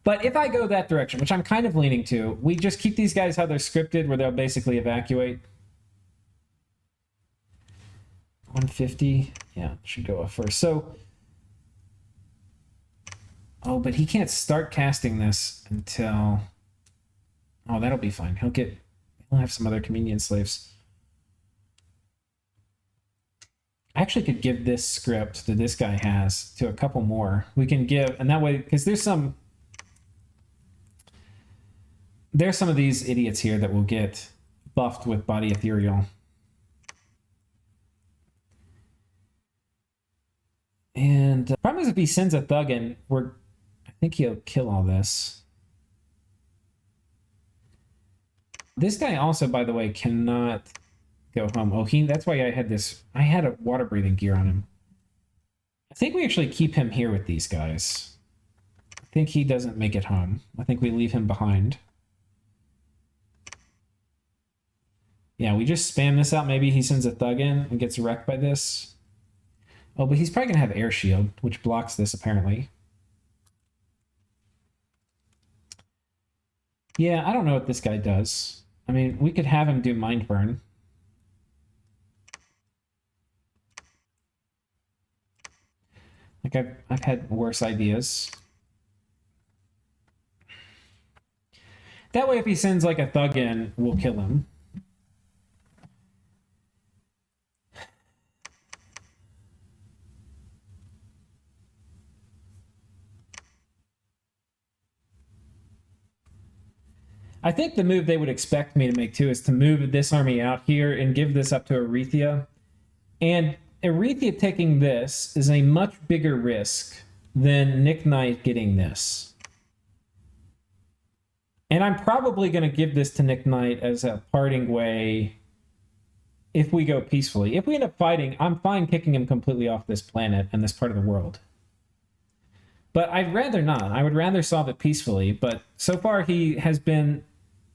But if I go that direction, which I'm kind of leaning to, we just keep these guys how they're scripted, where they'll basically evacuate. 150. Yeah, should go off first. So... Oh, but he can't start casting this until... Oh, that'll be fine. He'll have some other convenience slaves. I actually could give this script that this guy has to a couple more. We can give... And that way... Because there's some of these idiots here that will get buffed with Body Ethereal. And the problem is if he sends a thug in, I think he'll kill all this. This guy also, by the way, cannot go home. Oh, that's why I had a water breathing gear on him. I think we actually keep him here with these guys. I think he doesn't make it home. I think we leave him behind. Yeah, we just spam this out. Maybe he sends a thug in and gets wrecked by this. Oh, but he's probably going to have air shield, which blocks this, apparently. Yeah, I don't know what this guy does. I mean, we could have him do Mind Burn. Like, I've had worse ideas. That way, if he sends, like, a thug in, we'll kill him. I think the move they would expect me to make too is to move this army out here and give this up to Aretha. And Aretha taking this is a much bigger risk than Nick Knight getting this. And I'm probably going to give this to Nick Knight as a parting way if we go peacefully. If we end up fighting, I'm fine kicking him completely off this planet and this part of the world. But I'd rather not. I would rather solve it peacefully. But so far he has been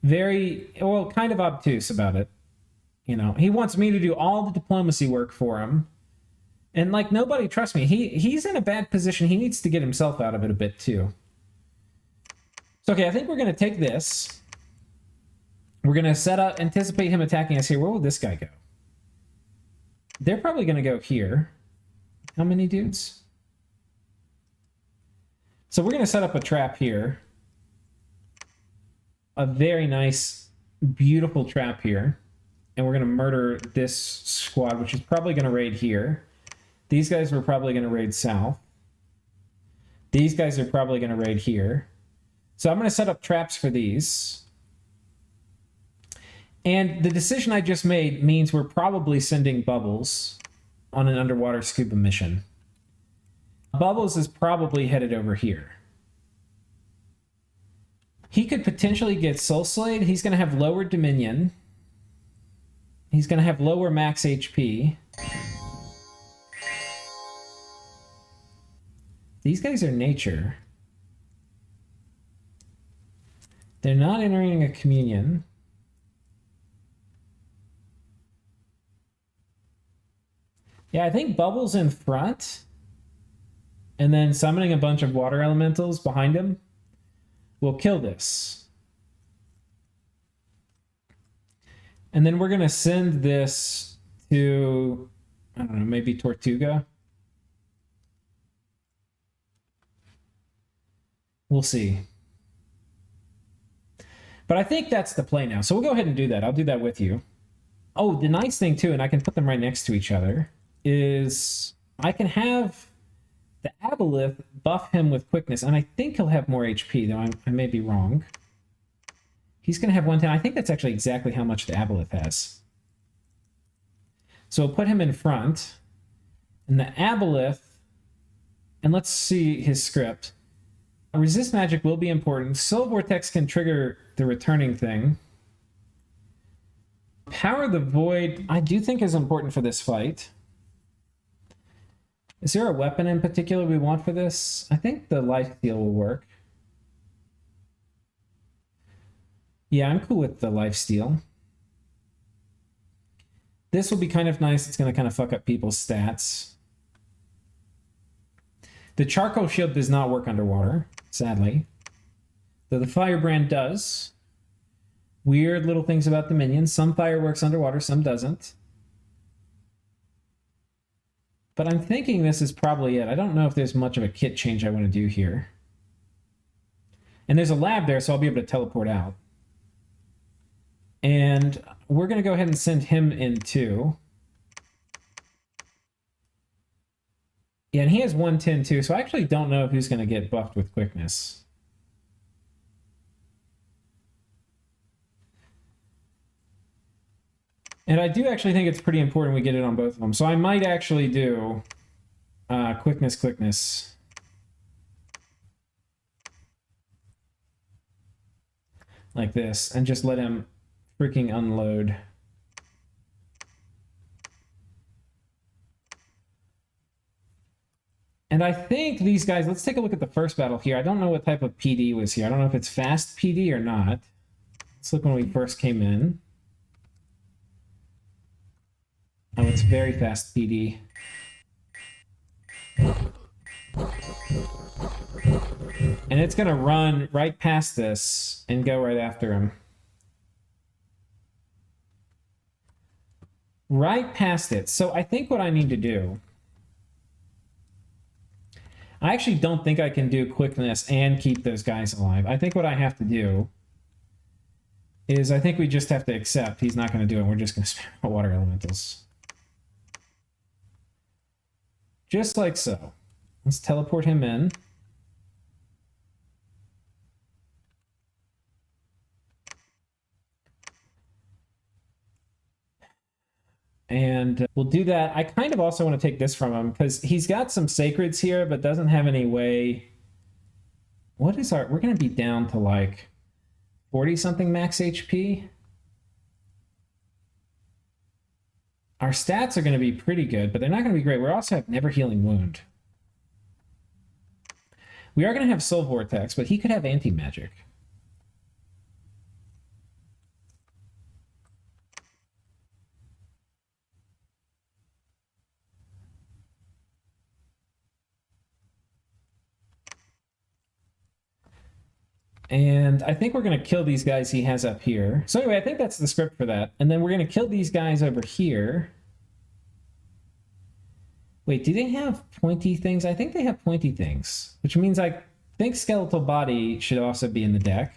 very, well, kind of obtuse about it. You know, he wants me to do all the diplomacy work for him. And, like, nobody trusts me. He's in a bad position. He needs to get himself out of it a bit, too. So, okay, I think we're going to take this. We're going to anticipate him attacking us here. Where will this guy go? They're probably going to go here. How many dudes? So we're going to set up a trap here. A very nice, beautiful trap here. And we're going to murder this squad, which is probably going to raid here. These guys are probably going to raid south. These guys are probably going to raid here. So I'm going to set up traps for these. And the decision I just made means we're probably sending Bubbles on an underwater scuba mission. Bubbles is probably headed over here. He could potentially get Soul Slayed. He's going to have lower Dominion. He's going to have lower max HP. These guys are nature. They're not entering a communion. Yeah, I think Bubble's in front. And then summoning a bunch of water elementals behind him will kill this. And then we're going to send this to, I don't know, maybe Tortuga. We'll see. But I think that's the play now. So we'll go ahead and do that. I'll do that with you. Oh, the nice thing too, and I can put them right next to each other, is I can have the Aboleth buff him with quickness, and I think he'll have more HP, though I may be wrong. He's going to have 110. I think that's actually exactly how much the Aboleth has. So we'll put him in front, and the Aboleth, and let's see his script. Resist magic will be important. Soul Vortex can trigger the returning thing. Power the Void, I do think is important for this fight. Is there a weapon in particular we want for this? I think the lifesteal will work. Yeah, I'm cool with the lifesteal. This will be kind of nice. It's going to kind of fuck up people's stats. The charcoal shield does not work underwater, sadly. Though the firebrand does. Weird little things about the minions. Some fire works underwater, some doesn't. But I'm thinking this is probably it. I don't know if there's much of a kit change I want to do here. And there's a lab there, so I'll be able to teleport out. And we're going to go ahead and send him in too. Yeah, and he has 110 too, so I actually don't know who's going to get buffed with quickness. And I do actually think it's pretty important we get it on both of them. So I might actually do quickness. Like this, and just let him freaking unload. And I think these guys, let's take a look at the first battle here. I don't know what type of PD was here. I don't know if it's fast PD or not. Let's look when we first came in. Oh, it's very fast PD. And it's going to run right past this and go right after him. Right past it. So I think what I need to do... I actually don't think I can do quickness and keep those guys alive. I think what I have to do is I think we just have to accept he's not going to do it. We're just going to spam water elementals. Just like so. Let's teleport him in. And we'll do that. I kind of also want to take this from him because he's got some sacreds here, but doesn't have any way. What is our... We're going to be down to like 40-something max HP. Our stats are going to be pretty good, but they're not going to be great. We also have Never Healing Wound. We are going to have Soul Vortex, but he could have anti-magic. And I think we're going to kill these guys he has up here. So anyway, I think that's the script for that. And then we're going to kill these guys over here. Wait, do they have pointy things? I think they have pointy things, which means I think Skeletal Body should also be in the deck.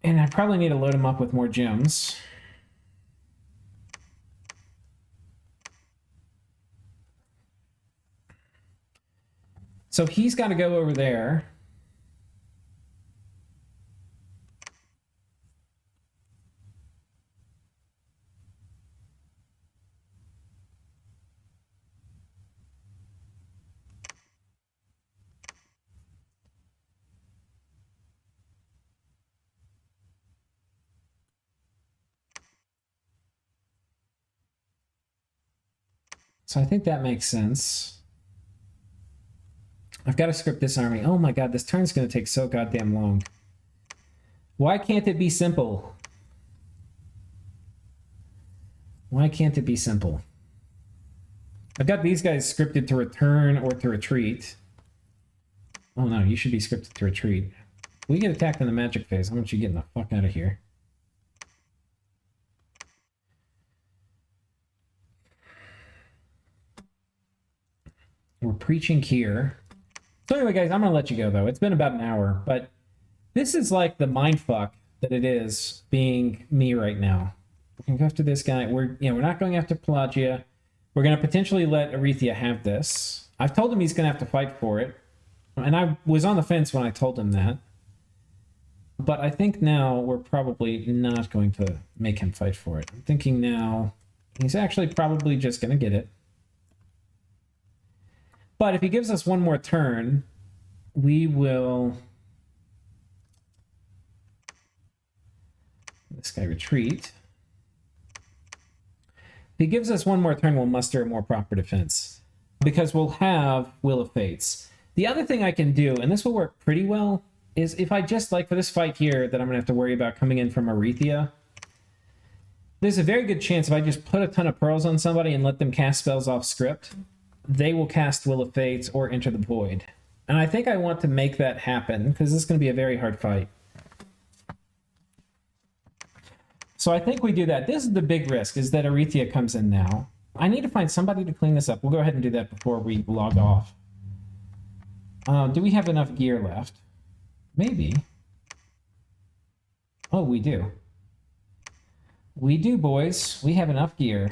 And I probably need to load him up with more gems. So he's got to go over there. So I think that makes sense. I've got to script this army. Oh my god, this turn's going to take so goddamn long. Why can't it be simple? Why can't it be simple? I've got these guys scripted to return or to retreat. Oh no, you should be scripted to retreat. We get attacked in the magic phase. I want you getting the fuck out of here. We're preaching here. So anyway, guys, I'm going to let you go, though. It's been about an hour, but this is like the mindfuck that it is being me right now. We're going to go after this guy. We're not going after Pelagia. We're going to potentially let Aretha have this. I've told him he's going to have to fight for it. And I was on the fence when I told him that. But I think now we're probably not going to make him fight for it. I'm thinking now he's actually probably just going to get it. But if he gives us one more turn, we will... This guy retreat. If he gives us one more turn, we'll muster a more proper defense. Because we'll have Will of Fates. The other thing I can do, and this will work pretty well, is if I just, like for this fight here that I'm going to have to worry about coming in from Aretha, there's a very good chance if I just put a ton of pearls on somebody and let them cast spells off script, they will cast Will of Fates or Enter the Void. And I think I want to make that happen, because this is going to be a very hard fight. So I think we do that. This is the big risk, is that Aretha comes in now. I need to find somebody to clean this up. We'll go ahead and do that before we log off. Do we have enough gear left? Maybe. Oh, we do. We do, boys. We have enough gear.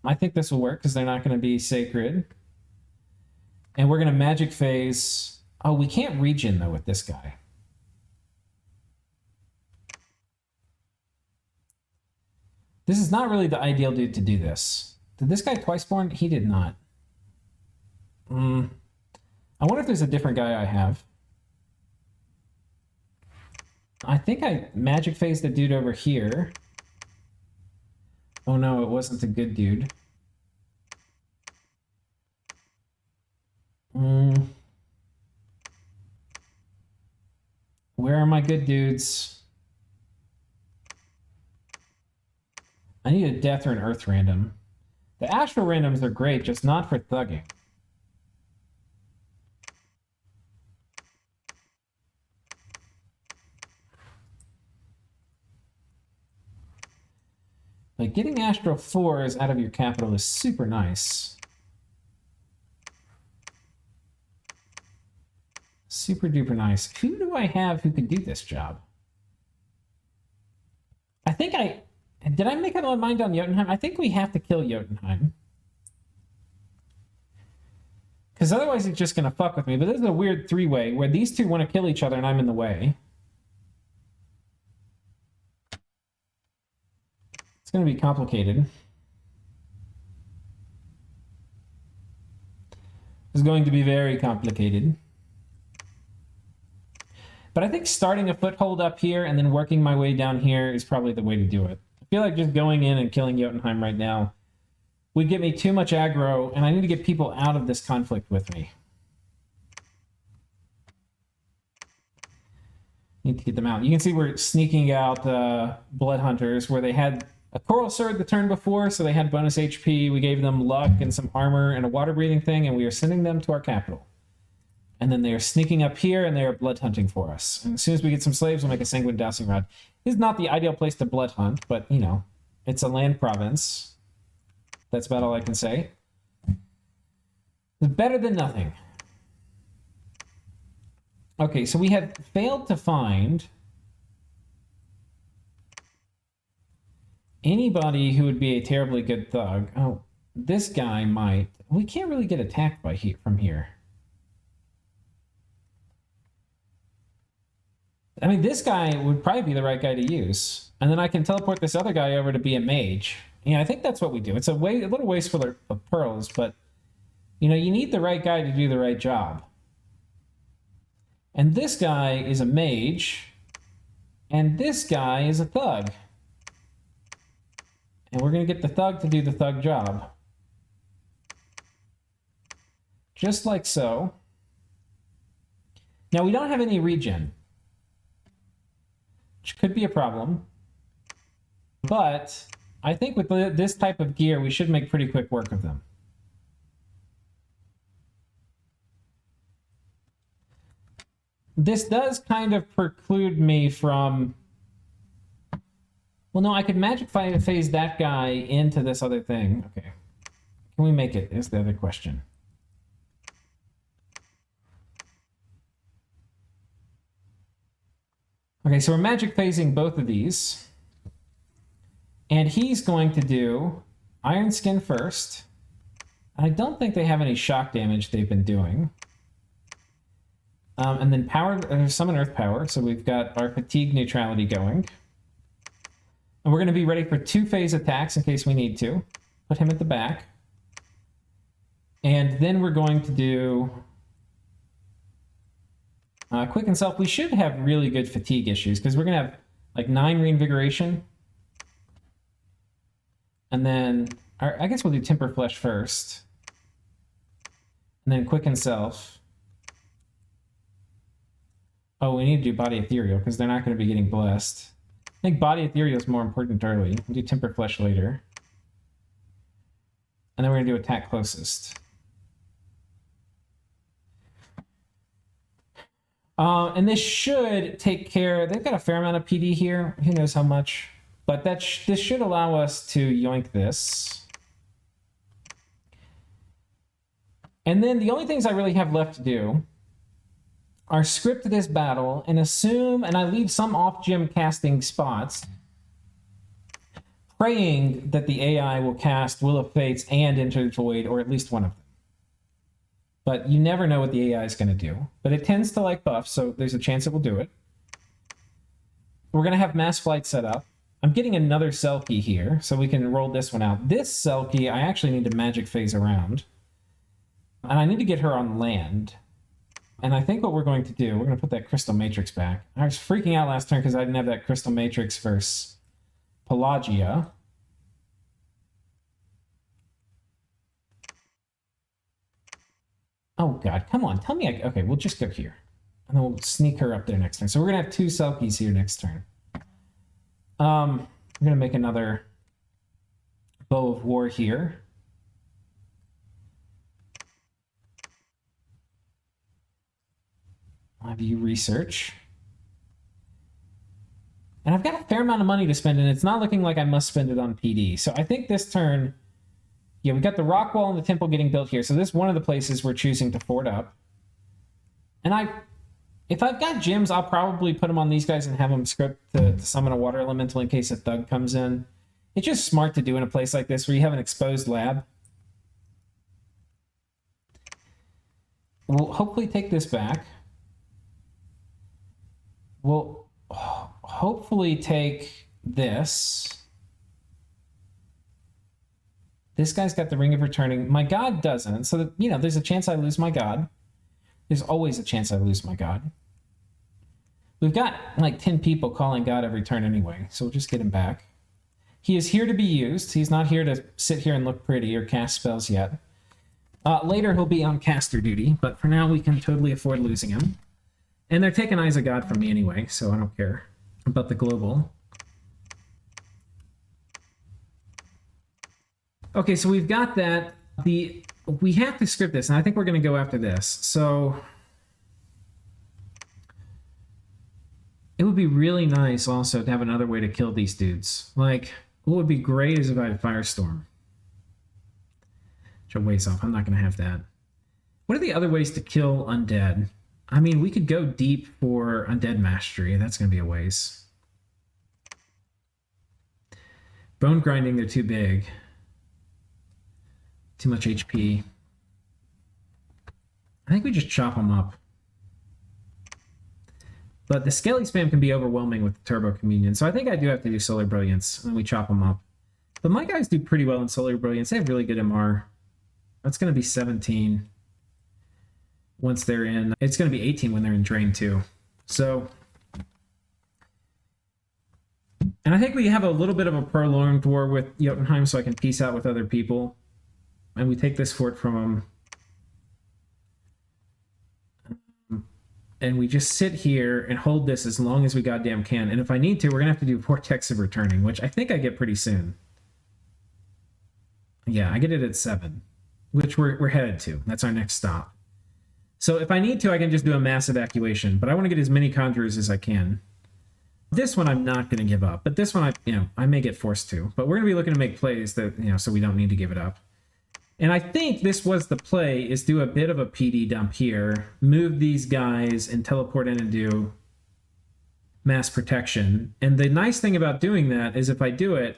I think this will work because they're not going to be sacred. And we're going to magic phase. Oh, we can't regen, though, with this guy. This is not really the ideal dude to do this. Did this guy twice born? He did not. I wonder if there's a different guy I have. I think I magic phased the dude over here. Oh no, it wasn't a good dude. Where are my good dudes? I need a death or an earth random. The astral randoms are great, just not for thugging. Like, getting astral 4s out of your capital is super nice. Super duper nice. Who do I have who could do this job? I think I... Did I make up my mind on Jotunheim? I think we have to kill Jotunheim. Because otherwise it's just going to fuck with me. But this is a weird three-way where these two want to kill each other and I'm in the way. It's going to be complicated. It's going to be very complicated. But I think starting a foothold up here and then working my way down here is probably the way to do it. I feel like just going in and killing Jotunheim right now would get me too much aggro, and I need to get people out of this conflict with me. Need to get them out. You can see we're sneaking out Blood Hunters, where they had a Coral Sword the turn before, so they had bonus HP. We gave them luck and some armor and a water-breathing thing, and we are sending them to our capital. And then they are sneaking up here, and they are blood hunting for us. And as soon as we get some slaves, we'll make a Sanguine Dowsing Rod. This is not the ideal place to blood hunt, but, you know, it's a land province. That's about all I can say. It's better than nothing. Okay, so we have failed to find anybody who would be a terribly good thug. Oh, this guy might. We can't really get attacked by from here. I mean, this guy would probably be the right guy to use. And then I can teleport this other guy over to be a mage. Yeah, I think that's what we do. It's a little wasteful of pearls, but, you know, you need the right guy to do the right job. And this guy is a mage, and this guy is a thug. And we're going to get the thug to do the thug job. Just like so. Now, we don't have any regen, which could be a problem. But I think with this type of gear, we should make pretty quick work of them. This does kind of preclude me from... Well, no, I could magic phase that guy into this other thing. Okay. Can we make it, is the other question. Okay, so we're magic phasing both of these. And he's going to do Iron Skin first. I don't think they have any shock damage they've been doing. And then Summon Earth Power, so we've got our fatigue neutrality going. And we're going to be ready for 2 phase attacks in case we need to. Put him at the back. And then we're going to do Quicken Self. We should have really good fatigue issues because we're going to have like 9 reinvigoration. And then, I guess we'll do Temper Flesh first. And then Quicken Self. Oh, we need to do Body Ethereal because they're not going to be getting blessed. I think Body Ethereal is more important early. We'll do Temper Flesh later. And then we're going to do Attack Closest. And this should take care... They've got a fair amount of PD here. Who knows how much. But this should allow us to yoink this. And then the only things I really have left to do are script this battle and assume, and I leave some off-gem casting spots, praying that the AI will cast Will of Fates and Enter the Void, or at least one of them. But you never know what the AI is going to do. But it tends to like buff, so there's a chance it will do it. We're going to have Mass Flight set up. I'm getting another Selkie here, so we can roll this one out. This Selkie, I actually need to magic phase around. And I need to get her on land. And I think what we're going to do, we're going to put that Crystal Matrix back. I was freaking out last turn because I didn't have that Crystal Matrix versus Pelagia. Oh god, come on, tell me okay, we'll just go here. And then we'll sneak her up there next turn. So we're going to have 2 Selkies here next turn. We're going to make another Bow of War here. I'll have you research. And I've got a fair amount of money to spend, and it's not looking like I must spend it on PD. So I think this turn, yeah, we got the rock wall and the temple getting built here. So this is one of the places we're choosing to fort up. And if I've got gems, I'll probably put them on these guys and have them script to summon a water elemental in case a thug comes in. It's just smart to do in a place like this where you have an exposed lab. We'll hopefully take this back. We'll hopefully take this. This guy's got the Ring of Returning. My god doesn't. So, that, you know, there's a chance I lose my god. There's always a chance I lose my god. We've got like 10 people calling god every turn anyway, so we'll just get him back. He is here to be used. He's not here to sit here and look pretty or cast spells yet. Later he'll be on caster duty, but for now we can totally afford losing him. And they're taking Eyes of God from me anyway, so I don't care about the global. Okay, so we've got that. We have to script this, and I think we're going to go after this. So it would be really nice also to have another way to kill these dudes. Like, what would be great is if I had Firestorm. Which are ways off. I'm not going to have that. What are the other ways to kill undead? I mean, we could go deep for Undead Mastery. That's going to be a waste. Bone Grinding, they're too big. Too much HP. I think we just chop them up. But the Skelly Spam can be overwhelming with the Turbo Communion, so I think I do have to do Solar Brilliance, and we chop them up. But my guys do pretty well in Solar Brilliance. They have really good MR. That's going to be 17 once they're in. It's going to be 18 when they're in Drain too. So, and I think we have a little bit of a prolonged war with Jotunheim so I can peace out with other people. And we take this fort from them. and we just sit here and hold this as long as we goddamn can. And if I need to, we're gonna have to do Vortex of Returning, which I think I get pretty soon. Yeah, I get it at 7, which we're headed to. That's our next stop. So if I need to, I can just do a mass evacuation, but I want to get as many conjurers as I can. This one I'm not going to give up, but this one I may get forced to. But we're going to be looking to make plays that, so we don't need to give it up. And I think this was the play, is do a bit of a PD dump here, move these guys and teleport in and do mass protection. And the nice thing about doing that is if I do it,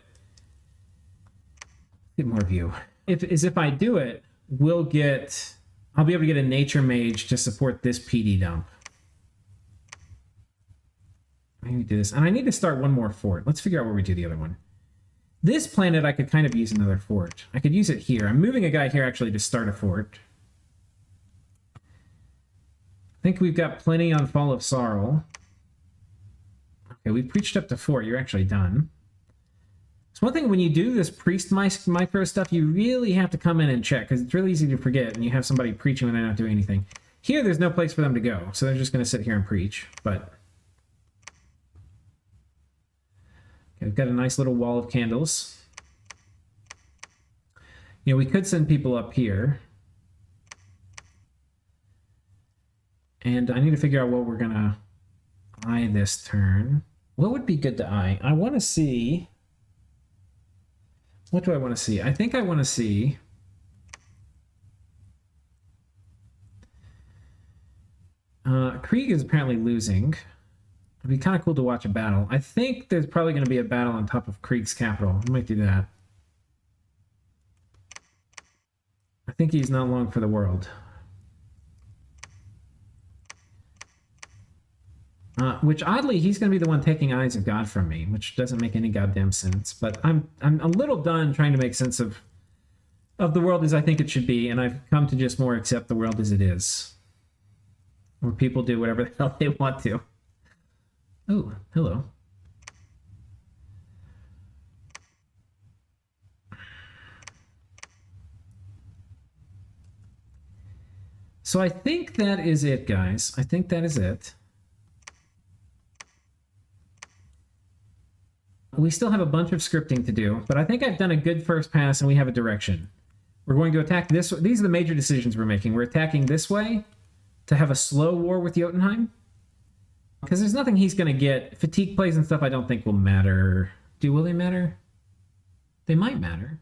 get more view. If I do it, I'll be able to get a nature mage to support this PD dump. Maybe do this. And I need to start one more fort. Let's figure out where we do the other one. This planet, I could kind of use another fort. I could use it here. I'm moving a guy here actually to start a fort. I think we've got plenty on Fall of Sorrow. Okay, we preached up to 4. You're actually done. So one thing, when you do this priest micro stuff, you really have to come in and check, because it's really easy to forget, and you have somebody preaching when they're not doing anything. Here, there's no place for them to go, so they're just going to sit here and preach. But okay, we've got a nice little wall of candles. We could send people up here. And I need to figure out what we're going to eye this turn. What would be good to eye? I want to see... What do I want to see? I think I want to see... Krieg is apparently losing. It'd be kind of cool to watch a battle. I think there's probably going to be a battle on top of Krieg's capital. I might do that. I think he's not long for the world. Which oddly, he's going to be the one taking Eyes of God from me, which doesn't make any goddamn sense. But I'm a little done trying to make sense of the world as I think it should be, and I've come to just more accept the world as it is, where people do whatever the hell they want to. Oh, hello. So I think that is it, guys. I think that is it. We still have a bunch of scripting to do, but I think I've done a good first pass and we have a direction. We're going to attack this. These are the major decisions we're making. We're attacking this way to have a slow war with Jotunheim, because there's nothing he's going to get. Fatigue plays and stuff I don't think will matter. Will they matter? They might matter.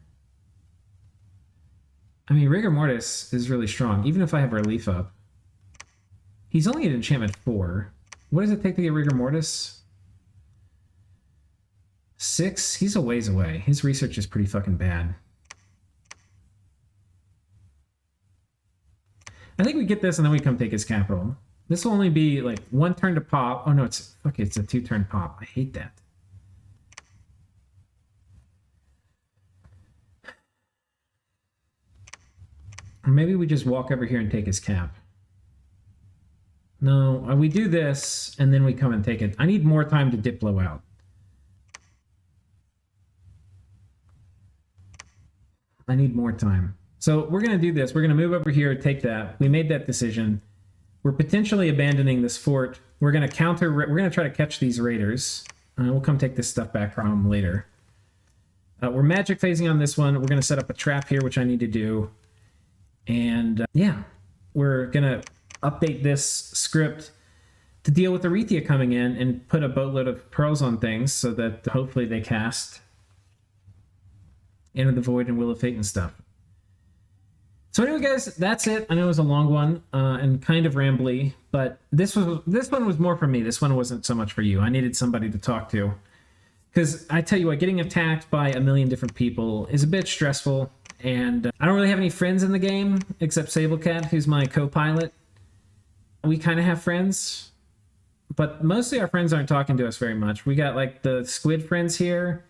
I mean, Rigor Mortis is really strong, even if I have Rlyeh up. He's only at enchantment 4. What does it take to get Rigor Mortis? 6? He's a ways away. His research is pretty fucking bad. I think we get this and then we come take his capital. This will only be like 1 turn to pop. Oh no, it's a 2-turn pop. I hate that. Or maybe we just walk over here and take his cap. No, we do this and then we come and take it. I need more time to Diplo out. I need more time. So we're going to do this. We're going to move over here, take that. We made that decision. We're potentially abandoning this fort. We're going to we're going to try to catch these raiders. We'll come take this stuff back from them later. We're magic phasing on this one. We're going to set up a trap here, which I need to do. And yeah, we're going to update this script to deal with Aretha coming in and put a boatload of pearls on things so that hopefully they cast Enter the Void and Will of Fate and stuff. So anyway, guys, that's it. I know it was a long one and kind of rambly, but this one was more for me. This one wasn't so much for you. I needed somebody to talk to. Because I tell you what, getting attacked by a million different people is a bit stressful, and I don't really have any friends in the game except Sablecat, who's my co-pilot. We kind of have friends, but mostly our friends aren't talking to us very much. We got like the squid friends here.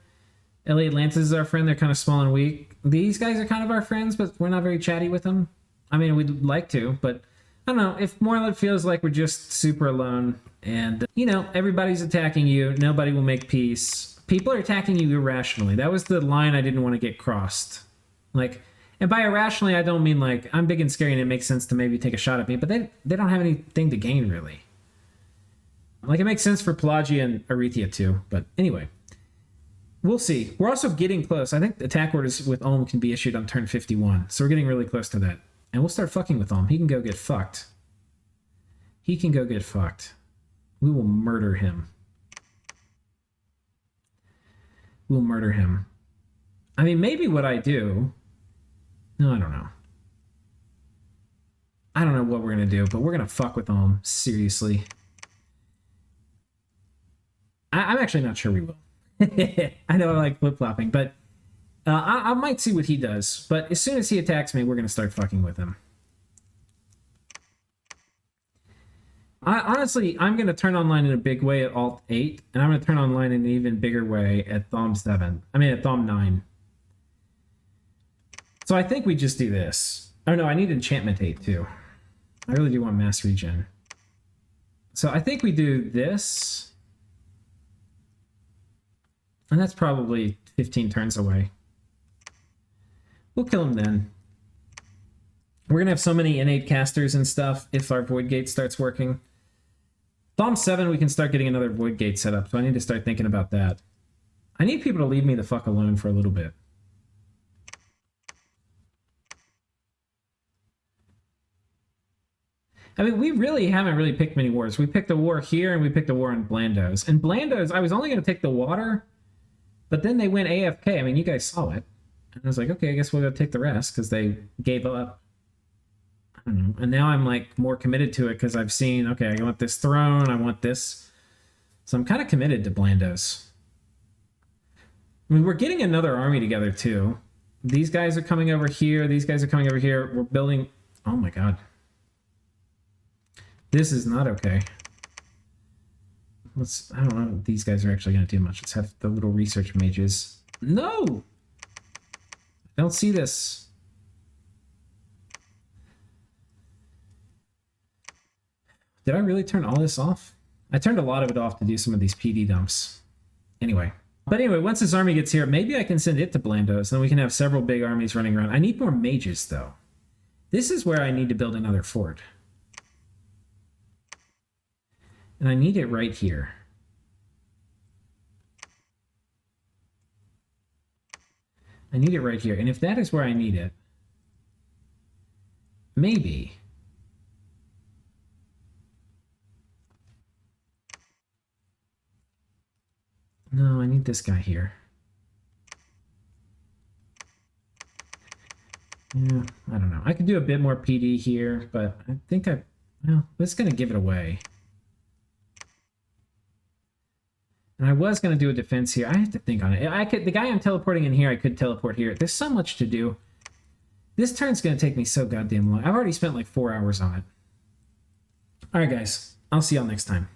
LA Atlantis is our friend. They're kind of small and weak. These guys are kind of our friends, but we're not very chatty with them. I mean, we'd like to, but I don't know. If Moreland feels like we're just super alone and, everybody's attacking you, nobody will make peace. People are attacking you irrationally. That was the line I didn't want to get crossed. And by irrationally, I don't mean like I'm big and scary and it makes sense to maybe take a shot at me, but they don't have anything to gain, really. Like, it makes sense for Pelagia and Arethia too, but anyway. We'll see. We're also getting close. I think attack orders with Ulm can be issued on turn 51, so we're getting really close to that. And we'll start fucking with Ulm. He can go get fucked. He can go get fucked. We will murder him. We'll murder him. I mean, maybe what I do... No, I don't know. I don't know what we're going to do, but we're going to fuck with Ulm. Seriously. I'm actually not sure we will. I know I like flip-flopping, but I might see what he does. But as soon as he attacks me, we're going to start fucking with him. Honestly, I'm going to turn online in a big way at Alt 8, and I'm going to turn online in an even bigger way at Thom 7. I mean, at Thom 9. So I think we just do this. Oh no, I need Enchantment 8 too. I really do want Mass Regen. So I think we do this. And that's probably 15 turns away. We'll kill him then. We're going to have so many innate casters and stuff if our Void Gate starts working. Thom 7, we can start getting another Void Gate set up, so I need to start thinking about that. I need people to leave me the fuck alone for a little bit. I mean, we really haven't really picked many wars. We picked a war here, and we picked a war in Blandos. And Blandos, I was only going to take the water... But then they went AFK. I mean, you guys saw it. And I was like, okay, I guess we'll go take the rest because they gave up. I don't know. And now I'm like more committed to it because I've seen, okay, I want this throne. I want this. So I'm kind of committed to Blandos. I mean, we're getting another army together too. These guys are coming over here. These guys are coming over here. We're building. Oh my God. This is not okay. I don't know if these guys are actually going to do much. Let's have the little research mages. No! I don't see this. Did I really turn all this off? I turned a lot of it off to do some of these PD dumps. Anyway. But anyway, once this army gets here, maybe I can send it to Blandos, and then we can have several big armies running around. I need more mages, though. This is where I need to build another fort. And I need it right here. I need it right here. And if that is where I need it, maybe. No, I need this guy here. Yeah, I don't know. I could do a bit more PD here, but I think well, it's going to give it away. And I was going to do a defense here. I have to think on it. The guy I'm teleporting in here, I could teleport here. There's so much to do. This turn's going to take me so goddamn long. I've already spent like 4 hours on it. All right, guys. I'll see y'all next time.